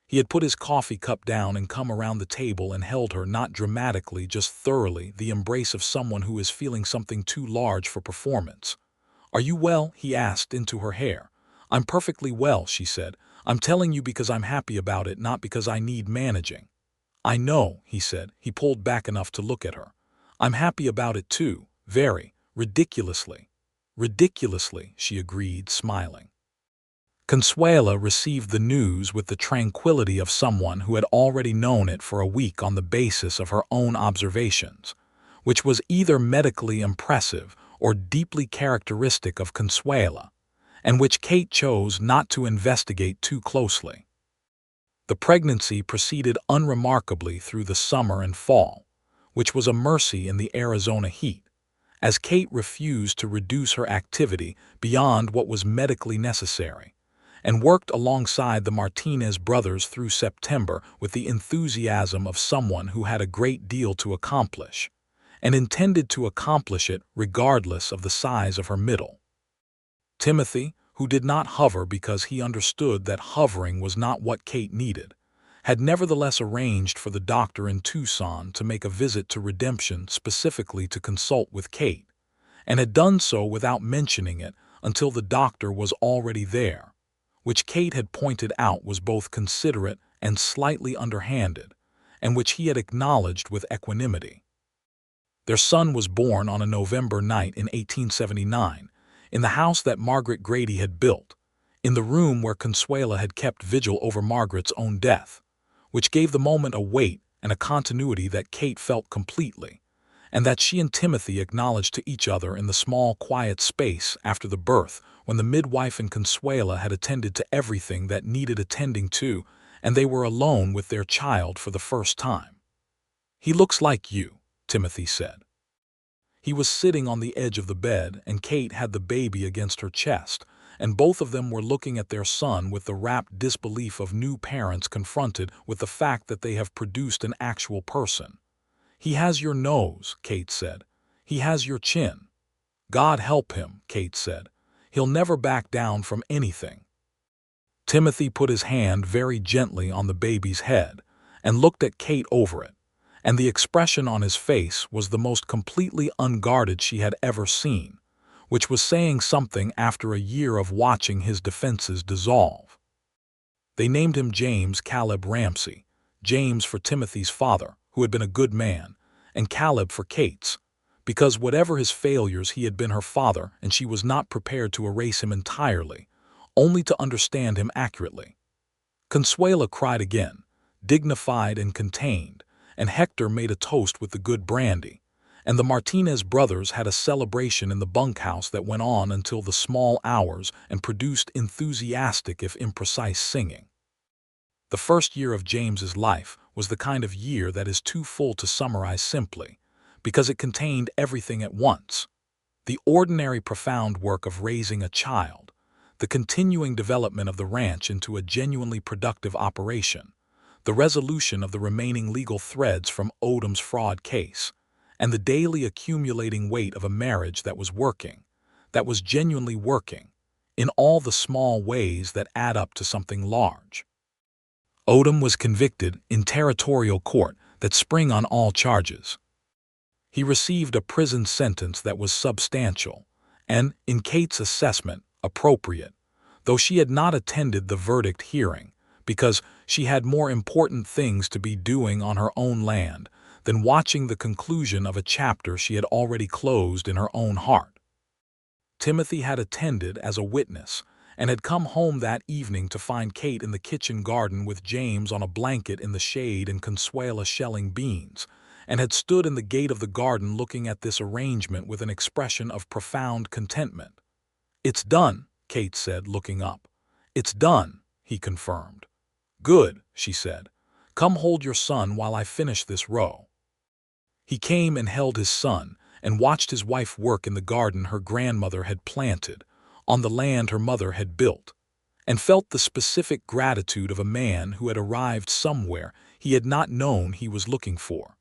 He had put his coffee cup down and come around the table and held her, not dramatically, just thoroughly, the embrace of someone who is feeling something too large for performance. "Are you well?" he asked into her hair. "I'm perfectly well," she said. "I'm telling you because I'm happy about it, not because I need managing." "I know," he said. He pulled back enough to look at her. "I'm happy about it too, very, ridiculously." "Ridiculously," she agreed, smiling. Consuela received the news with the tranquility of someone who had already known it for a week on the basis of her own observations, which was either medically impressive or deeply characteristic of Consuela, and which Kate chose not to investigate too closely. The pregnancy proceeded unremarkably through the summer and fall, which was a mercy in the Arizona heat, as Kate refused to reduce her activity beyond what was medically necessary, and worked alongside the Martinez brothers through September with the enthusiasm of someone who had a great deal to accomplish, and intended to accomplish it regardless of the size of her middle. Timothy, who did not hover because he understood that hovering was not what Kate needed, had nevertheless arranged for the doctor in Tucson to make a visit to Redemption specifically to consult with Kate, and had done so without mentioning it until the doctor was already there, which Kate had pointed out was both considerate and slightly underhanded, and which he had acknowledged with equanimity. Their son was born on a November night in 1879, in the house that Margaret Grady had built, in the room where Consuela had kept vigil over Margaret's own death, which gave the moment a weight and a continuity that Kate felt completely, and that she and Timothy acknowledged to each other in the small, quiet space after the birth, when the midwife and Consuela had attended to everything that needed attending to, and they were alone with their child for the first time. "He looks like you," Timothy said. He was sitting on the edge of the bed, and Kate had the baby against her chest, and both of them were looking at their son with the rapt disbelief of new parents confronted with the fact that they have produced an actual person. "He has your nose," Kate said. "He has your chin." "God help him," Kate said. "He'll never back down from anything." Timothy put his hand very gently on the baby's head and looked at Kate over it, and the expression on his face was the most completely unguarded she had ever seen, which was saying something after a year of watching his defenses dissolve. They named him James Caleb Ramsey, James for Timothy's father, who had been a good man, and Caleb for Kate's, because whatever his failures he had been her father, and she was not prepared to erase him entirely, only to understand him accurately. Consuela cried again, dignified and contained, and Hector made a toast with the good brandy, and the Martinez brothers had a celebration in the bunkhouse that went on until the small hours and produced enthusiastic if imprecise singing. The first year of James's life was the kind of year that is too full to summarize simply, because it contained everything at once. The ordinary profound work of raising a child, the continuing development of the ranch into a genuinely productive operation, the resolution of the remaining legal threads from Odom's fraud case, and the daily accumulating weight of a marriage that was working, that was genuinely working, in all the small ways that add up to something large. Odom was convicted in territorial court that spring on all charges. He received a prison sentence that was substantial and, in Kate's assessment, appropriate, though she had not attended the verdict hearing because she had more important things to be doing on her own land than watching the conclusion of a chapter she had already closed in her own heart. Timothy had attended as a witness and had come home that evening to find Kate in the kitchen garden with James on a blanket in the shade and Consuela shelling beans, and had stood in the gate of the garden looking at this arrangement with an expression of profound contentment. "It's done," Kate said, looking up. "It's done," he confirmed. "Good," she said. "Come hold your son while I finish this row." He came and held his son and watched his wife work in the garden her grandmother had planted, on the land her mother had built, and felt the specific gratitude of a man who had arrived somewhere he had not known he was looking for.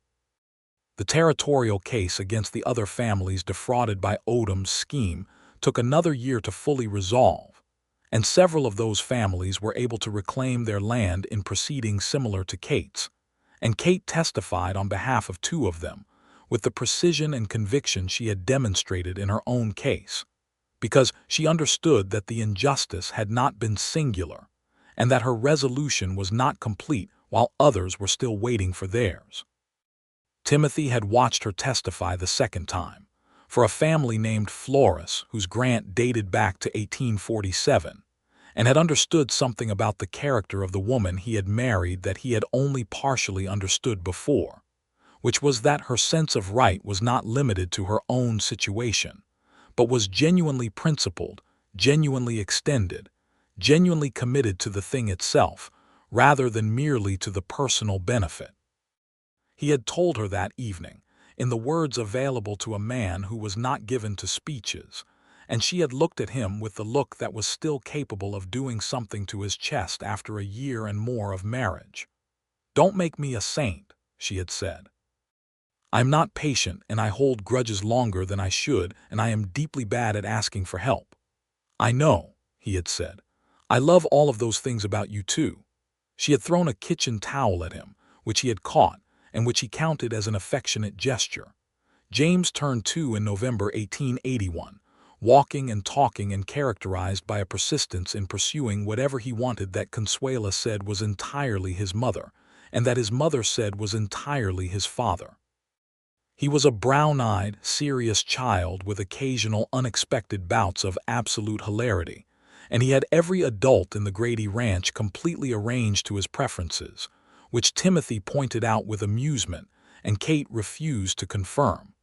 The territorial case against the other families defrauded by Odom's scheme took another year to fully resolve, and several of those families were able to reclaim their land in proceedings similar to Kate's, and Kate testified on behalf of 2 of them, with the precision and conviction she had demonstrated in her own case, because she understood that the injustice had not been singular, and that her resolution was not complete while others were still waiting for theirs. Timothy had watched her testify the second time, for a family named Flores whose grant dated back to 1847, and had understood something about the character of the woman he had married that he had only partially understood before, which was that her sense of right was not limited to her own situation, but was genuinely principled, genuinely extended, genuinely committed to the thing itself, rather than merely to the personal benefit. He had told her that evening, in the words available to a man who was not given to speeches, and she had looked at him with the look that was still capable of doing something to his chest after a year and more of marriage. "Don't make me a saint," she had said. "I'm not patient and I hold grudges longer than I should, and I am deeply bad at asking for help." "I know," he had said. "I love all of those things about you too." She had thrown a kitchen towel at him, which he had caught, and which he counted as an affectionate gesture. James turned 2 in November 1881, walking and talking and characterized by a persistence in pursuing whatever he wanted that Consuela said was entirely his mother, and that his mother said was entirely his father. He was a brown-eyed, serious child with occasional unexpected bouts of absolute hilarity, and he had every adult in the Grady ranch completely arranged to his preferences, which Timothy pointed out with amusement and Kate refused to confirm.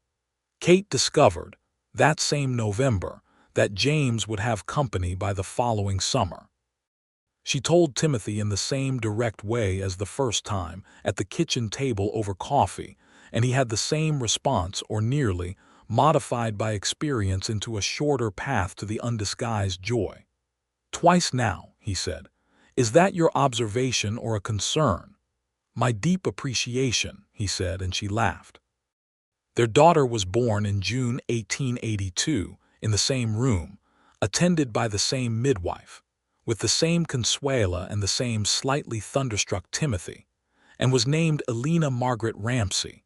Kate discovered, that same November, that James would have company by the following summer. She told Timothy in the same direct way as the first time, at the kitchen table over coffee, and he had the same response, or nearly, modified by experience into a shorter path to the undisguised joy. "Twice now," he said. "Is that your observation or a concern?" "My deep appreciation," he said, and she laughed. Their daughter was born in June 1882, in the same room, attended by the same midwife, with the same Consuela and the same slightly thunderstruck Timothy, and was named Elena Margaret Ramsey.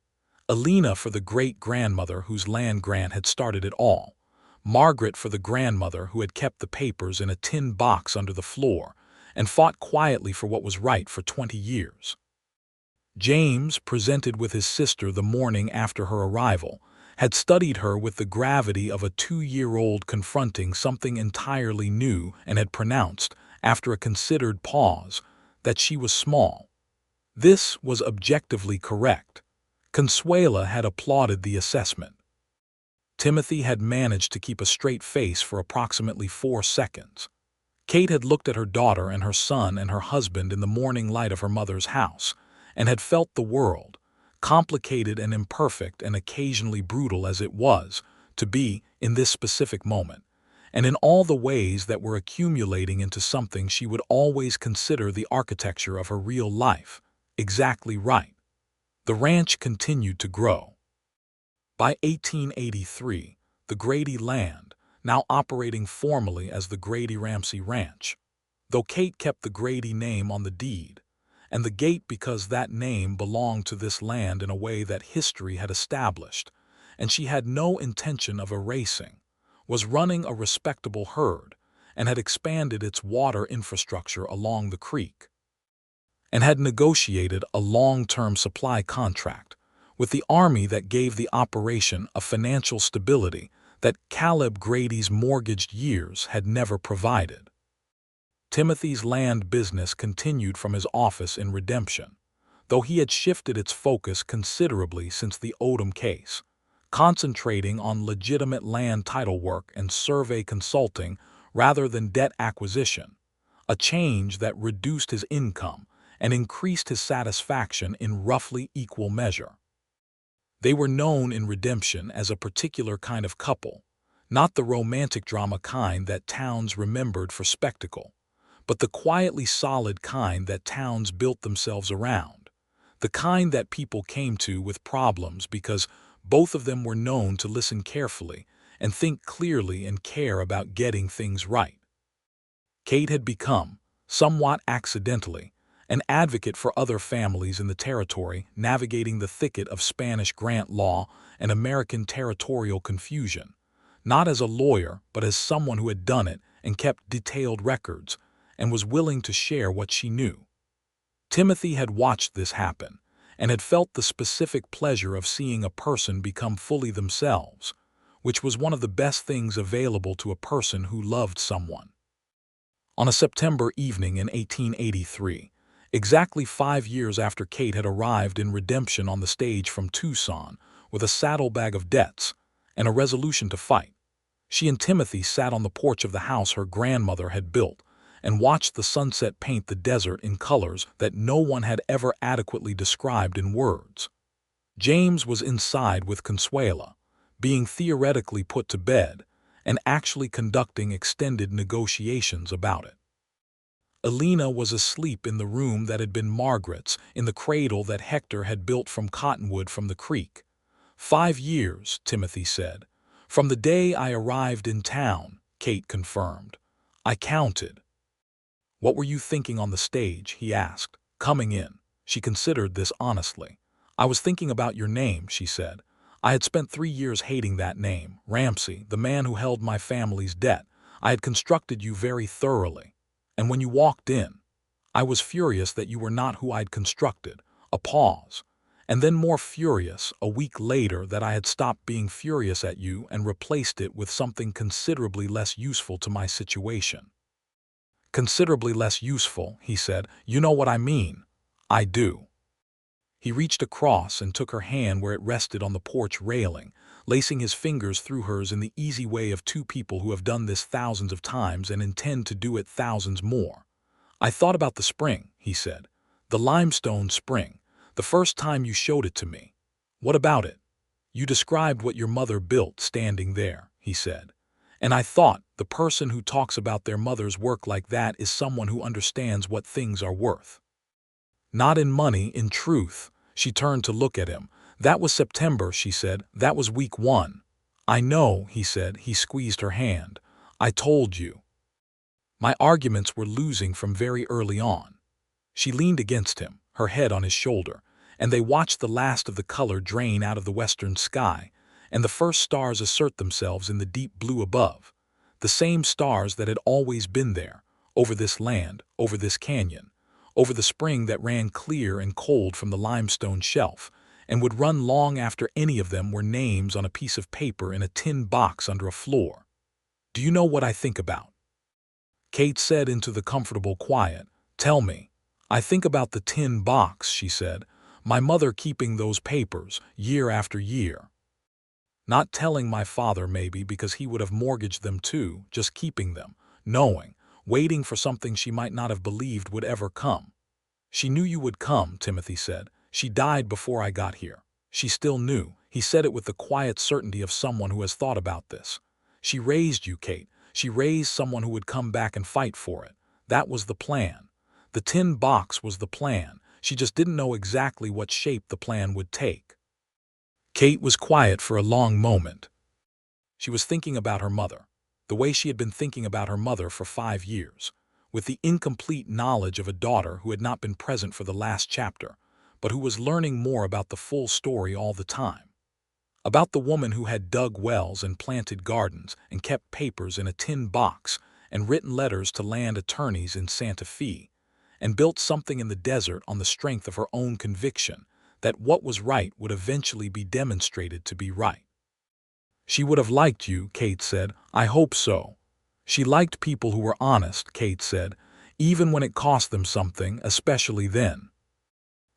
Elena for the great-grandmother whose land grant had started it all, Margaret for the grandmother who had kept the papers in a tin box under the floor and fought quietly for what was right for 20 years. James presented with his sister the morning after her arrival, had studied her with the gravity of a 2-year-old confronting something entirely new and had pronounced, after a considered pause, that she was small. This was objectively correct. Consuela had applauded the assessment. Timothy had managed to keep a straight face for approximately 4 seconds. Kate had looked at her daughter and her son and her husband in the morning light of her mother's house, and had felt the world, complicated and imperfect and occasionally brutal as it was, to be, in this specific moment, and in all the ways that were accumulating into something she would always consider the architecture of her real life, exactly right. The ranch continued to grow. By 1883, the Grady land, now operating formally as the Grady-Ramsey Ranch, though Kate kept the Grady name on the deed, and the gate because that name belonged to this land in a way that history had established, and she had no intention of erasing, was running a respectable herd, and had expanded its water infrastructure along the creek, and had negotiated a long-term supply contract with the Army that gave the operation a financial stability that Caleb Grady's mortgaged years had never provided. Timothy's land business continued from his office in Redemption, though he had shifted its focus considerably since the Odom case, concentrating on legitimate land title work and survey consulting rather than debt acquisition, a change that reduced his income and increased his satisfaction in roughly equal measure. They were known in Redemption as a particular kind of couple, not the romantic drama kind that towns remembered for spectacle, but the quietly solid kind that towns built themselves around, the kind that people came to with problems because both of them were known to listen carefully and think clearly and care about getting things right. Kate had become, somewhat accidentally, an advocate for other families in the territory navigating the thicket of Spanish grant law and American territorial confusion, not as a lawyer but as someone who had done it and kept detailed records and was willing to share what she knew. Timothy had watched this happen and had felt the specific pleasure of seeing a person become fully themselves, which was one of the best things available to a person who loved someone. On a September evening in 1883, exactly 5 years after Kate had arrived in Redemption on the stage from Tucson with a saddlebag of debts and a resolution to fight, she and Timothy sat on the porch of the house her grandmother had built and watched the sunset paint the desert in colors that no one had ever adequately described in words. James was inside with Consuela, being theoretically put to bed and actually conducting extended negotiations about it. Elena was asleep in the room that had been Margaret's, in the cradle that Hector had built from cottonwood from the creek. 5 years, Timothy said. From the day I arrived in town, Kate confirmed. I counted. What were you thinking on the stage? He asked, coming in. She considered this honestly. I was thinking about your name, she said. I had spent 3 years hating that name, Ramsey, the man who held my family's debt. I had constructed you very thoroughly. And when you walked in, I was furious that you were not who I'd constructed. A pause. And then more furious, a week later, that I had stopped being furious at you and replaced it with something considerably less useful to my situation. Considerably less useful, he said. You know what I mean. I do. He reached across and took her hand where it rested on the porch railing, lacing his fingers through hers in the easy way of two people who have done this thousands of times and intend to do it thousands more. I thought about the spring, he said. The limestone spring, the first time you showed it to me. What about it? You described what your mother built standing there, he said. And I thought, the person who talks about their mother's work like that is someone who understands what things are worth. Not in money, in truth. She turned to look at him. That was September, she said. That was week 1. I know, he said. He squeezed her hand. I told you. My arguments were losing from very early on. She leaned against him, her head on his shoulder, and they watched the last of the color drain out of the western sky, and the first stars assert themselves in the deep blue above, the same stars that had always been there, over this land, over this canyon, over the spring that ran clear and cold from the limestone shelf, and would run long after any of them were names on a piece of paper in a tin box under a floor. "Do you know what I think about?" Kate said into the comfortable quiet. "Tell me." "I think about the tin box," she said. "My mother keeping those papers, year after year. Not telling my father maybe because he would have mortgaged them too, just keeping them, knowing, waiting for something she might not have believed would ever come." "She knew you would come," Timothy said. "She died before I got here. She still knew." He said it with the quiet certainty of someone who has thought about this. "She raised you, Kate. She raised someone who would come back and fight for it. That was the plan. The tin box was the plan. She just didn't know exactly what shape the plan would take." Kate was quiet for a long moment. She was thinking about her mother, the way she had been thinking about her mother for 5 years, with the incomplete knowledge of a daughter who had not been present for the last chapter, but who was learning more about the full story all the time. About the woman who had dug wells and planted gardens and kept papers in a tin box and written letters to land attorneys in Santa Fe, and built something in the desert on the strength of her own conviction that what was right would eventually be demonstrated to be right. "She would have liked you," Kate said. "I hope so." "She liked people who were honest," Kate said, "even when it cost them something, especially then."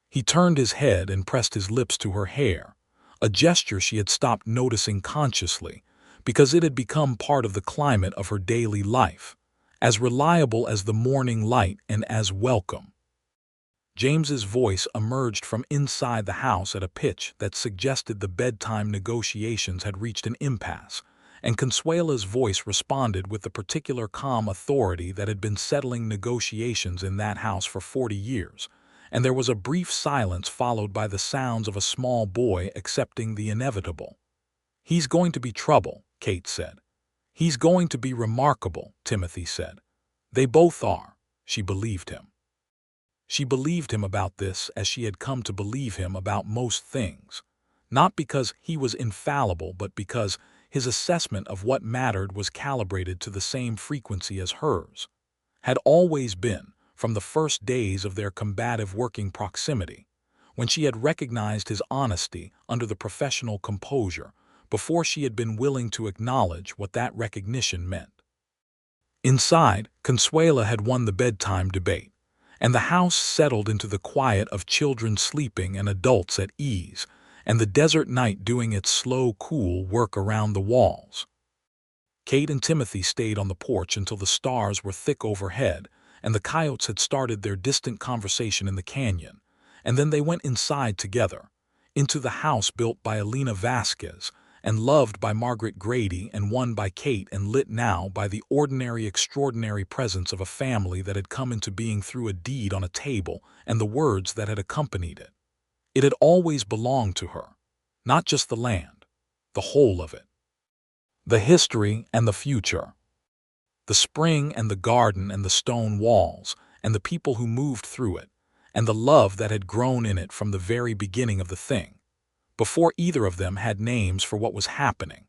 He turned his head and pressed his lips to her hair, a gesture she had stopped noticing consciously, because it had become part of the climate of her daily life, as reliable as the morning light and as welcome. James's voice emerged from inside the house at a pitch that suggested the bedtime negotiations had reached an impasse, and Consuela's voice responded with the particular calm authority that had been settling negotiations in that house for 40 years, and there was a brief silence followed by the sounds of a small boy accepting the inevitable. "He's going to be trouble," Kate said. "He's going to be remarkable," Timothy said. "They both are." She believed him. She believed him about this as she had come to believe him about most things, not because he was infallible but because his assessment of what mattered was calibrated to the same frequency as hers, had always been, from the first days of their combative working proximity, when she had recognized his honesty under the professional composure before she had been willing to acknowledge what that recognition meant. Inside, Consuela had won the bedtime debate, and the house settled into the quiet of children sleeping and adults at ease, and the desert night doing its slow, cool work around the walls. Kate and Timothy stayed on the porch until the stars were thick overhead, and the coyotes had started their distant conversation in the canyon, and then they went inside together, into the house built by Alina Vasquez, and loved by Margaret Grady and won by Kate and lit now by the ordinary extraordinary presence of a family that had come into being through a deed on a table and the words that had accompanied it. It had always belonged to her, not just the land, the whole of it. The history and the future. The spring and the garden and the stone walls and the people who moved through it, and the love that had grown in it from the very beginning of the thing, before either of them had names for what was happening,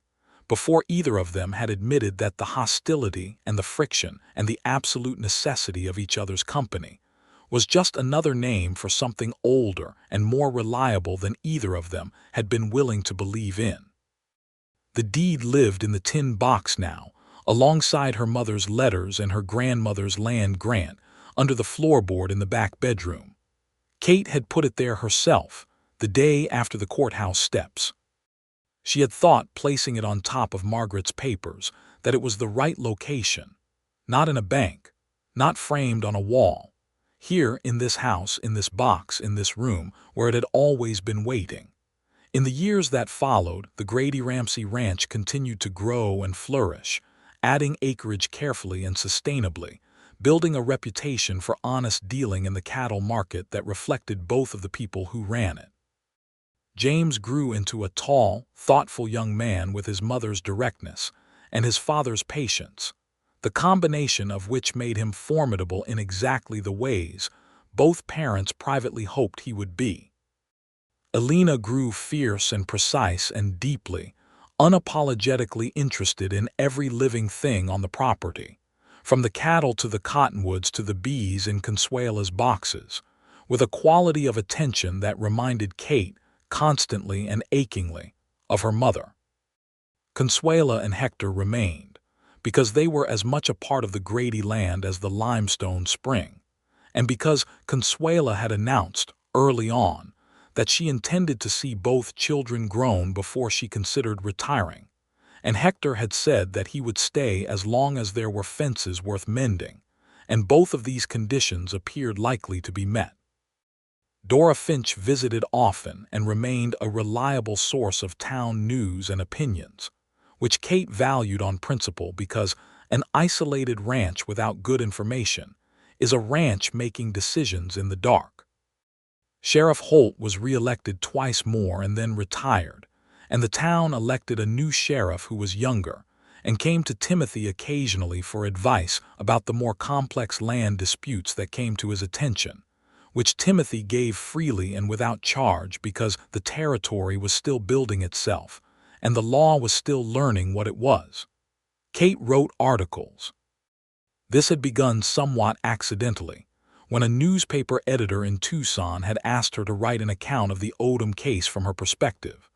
before either of them had admitted that the hostility and the friction and the absolute necessity of each other's company was just another name for something older and more reliable than either of them had been willing to believe in. The deed lived in the tin box now, alongside her mother's letters and her grandmother's land grant, under the floorboard in the back bedroom. Kate had put it there herself, the day after the courthouse steps. She had thought, placing it on top of Margaret's papers, that it was the right location. Not in a bank, not framed on a wall. Here, in this house, in this box, in this room, where it had always been waiting. In the years that followed, the Grady Ramsey ranch continued to grow and flourish, adding acreage carefully and sustainably, building a reputation for honest dealing in the cattle market that reflected both of the people who ran it. James grew into a tall, thoughtful young man with his mother's directness and his father's patience, the combination of which made him formidable in exactly the ways both parents privately hoped he would be. Alina grew fierce and precise and deeply, unapologetically interested in every living thing on the property, from the cattle to the cottonwoods to the bees in Consuela's boxes, with a quality of attention that reminded Kate, constantly and achingly, of her mother. Consuela and Hector remained, because they were as much a part of the Grady land as the limestone spring, and because Consuela had announced, early on, that she intended to see both children grown before she considered retiring, and Hector had said that he would stay as long as there were fences worth mending, and both of these conditions appeared likely to be met. Dora Finch visited often and remained a reliable source of town news and opinions, which Kate valued on principle because an isolated ranch without good information is a ranch making decisions in the dark. Sheriff Holt was re-elected twice more and then retired, and the town elected a new sheriff who was younger and came to Timothy occasionally for advice about the more complex land disputes that came to his attention, which Timothy gave freely and without charge because the territory was still building itself and the law was still learning what it was. Kate wrote articles. This had begun somewhat accidentally, when a newspaper editor in Tucson had asked her to write an account of the Odom case from her perspective,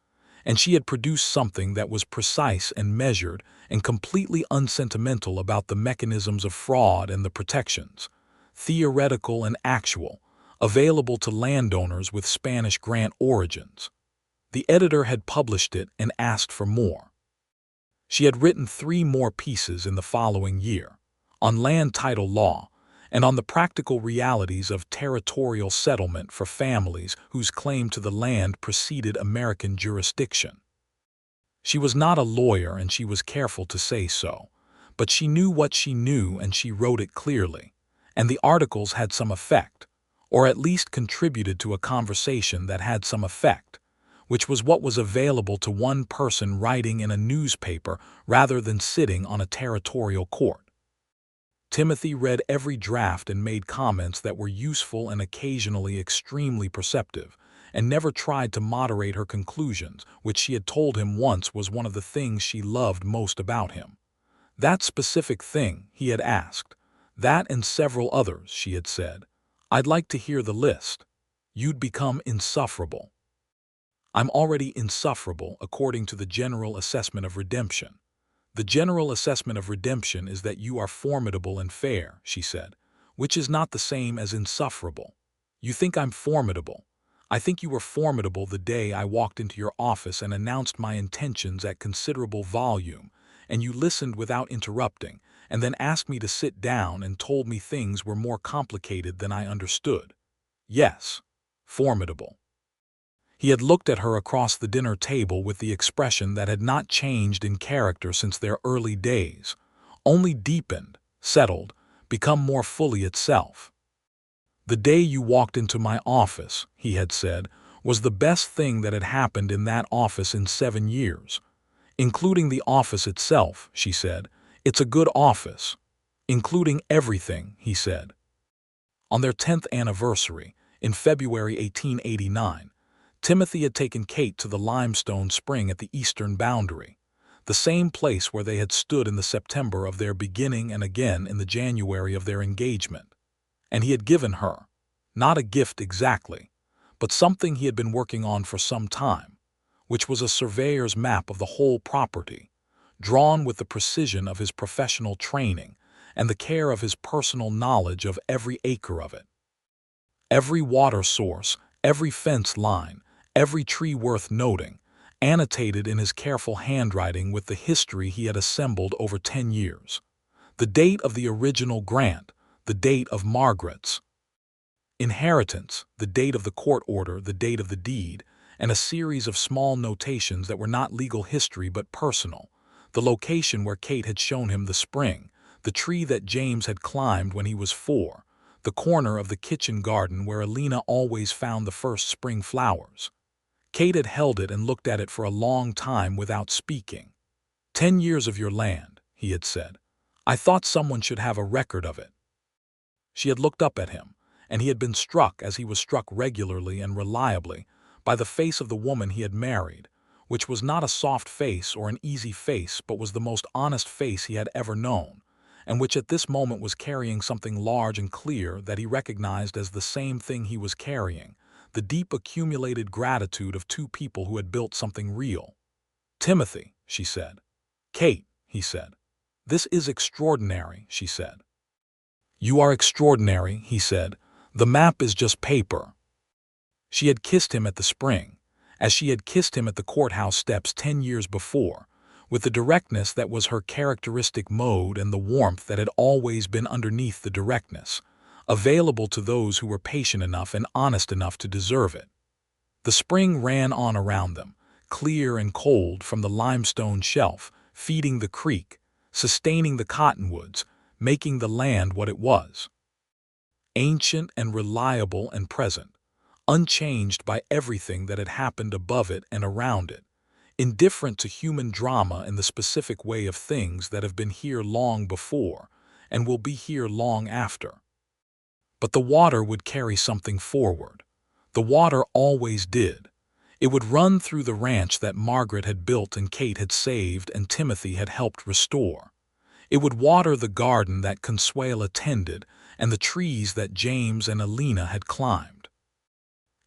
and she had produced something that was precise and measured and completely unsentimental about the mechanisms of fraud and the protections, theoretical and actual, available to landowners with Spanish grant origins. The editor had published it and asked for more. She had written 3 more pieces in the following year, on land title law, and on the practical realities of territorial settlement for families whose claim to the land preceded American jurisdiction. She was not a lawyer and she was careful to say so, but she knew what she knew and she wrote it clearly, and the articles had some effect, or at least contributed to a conversation that had some effect, which was what was available to one person writing in a newspaper rather than sitting on a territorial court. Timothy read every draft and made comments that were useful and occasionally extremely perceptive, and never tried to moderate her conclusions, which she had told him once was one of the things she loved most about him. That specific thing, he had asked. That and several others, she had said. I'd like to hear the list. You'd become insufferable. I'm already insufferable according to the general assessment of redemption. The general assessment of redemption is that you are formidable and fair, she said, which is not the same as insufferable. You think I'm formidable. I think you were formidable the day I walked into your office and announced my intentions at considerable volume, and you listened without interrupting, and then asked me to sit down and told me things were more complicated than I understood. Yes, formidable. He had looked at her across the dinner table with the expression that had not changed in character since their early days, only deepened, settled, become more fully itself. The day you walked into my office, he had said, was the best thing that had happened in that office in 7 years. Including the office itself, she said, it's a good office. Including everything, he said. On their 10th anniversary, in February 1889, Timothy had taken Kate to the limestone spring at the eastern boundary, the same place where they had stood in the September of their beginning and again in the January of their engagement. And he had given her, not a gift exactly, but something he had been working on for some time, which was a surveyor's map of the whole property, drawn with the precision of his professional training and the care of his personal knowledge of every acre of it. Every water source, every fence line, every tree worth noting, annotated in his careful handwriting with the history he had assembled over 10 years. The date of the original grant, the date of Margaret's inheritance, the date of the court order, the date of the deed, and a series of small notations that were not legal history but personal, the location where Kate had shown him the spring, the tree that James had climbed when he was 4, the corner of the kitchen garden where Alina always found the first spring flowers. Kate had held it and looked at it for a long time without speaking. 10 years of your land, he had said. I thought someone should have a record of it. She had looked up at him, and he had been struck, as he was struck regularly and reliably, by the face of the woman he had married, which was not a soft face or an easy face but was the most honest face he had ever known, and which at this moment was carrying something large and clear that he recognized as the same thing he was carrying, the deep accumulated gratitude of two people who had built something real. "Timothy," she said. "Kate," he said. "This is extraordinary," she said. "You are extraordinary," he said. "The map is just paper." She had kissed him at the spring, as she had kissed him at the courthouse steps 10 years before, with the directness that was her characteristic mode and the warmth that had always been underneath the directness, available to those who were patient enough and honest enough to deserve it. The spring ran on around them, clear and cold from the limestone shelf, feeding the creek, sustaining the cottonwoods, making the land what it was. Ancient and reliable and present, unchanged by everything that had happened above it and around it, indifferent to human drama in the specific way of things that have been here long before and will be here long after. But the water would carry something forward. The water always did. It would run through the ranch that Margaret had built and Kate had saved and Timothy had helped restore. It would water the garden that Consuela tended and the trees that James and Alina had climbed.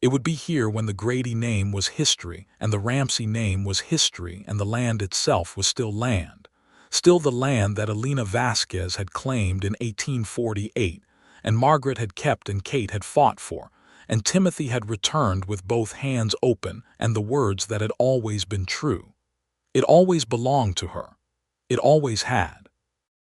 It would be here when the Grady name was history and the Ramsey name was history and the land itself was still land, still the land that Alina Vasquez had claimed in 1848 and Margaret had kept and Kate had fought for, and Timothy had returned with both hands open and the words that had always been true. It always belonged to her. It always had.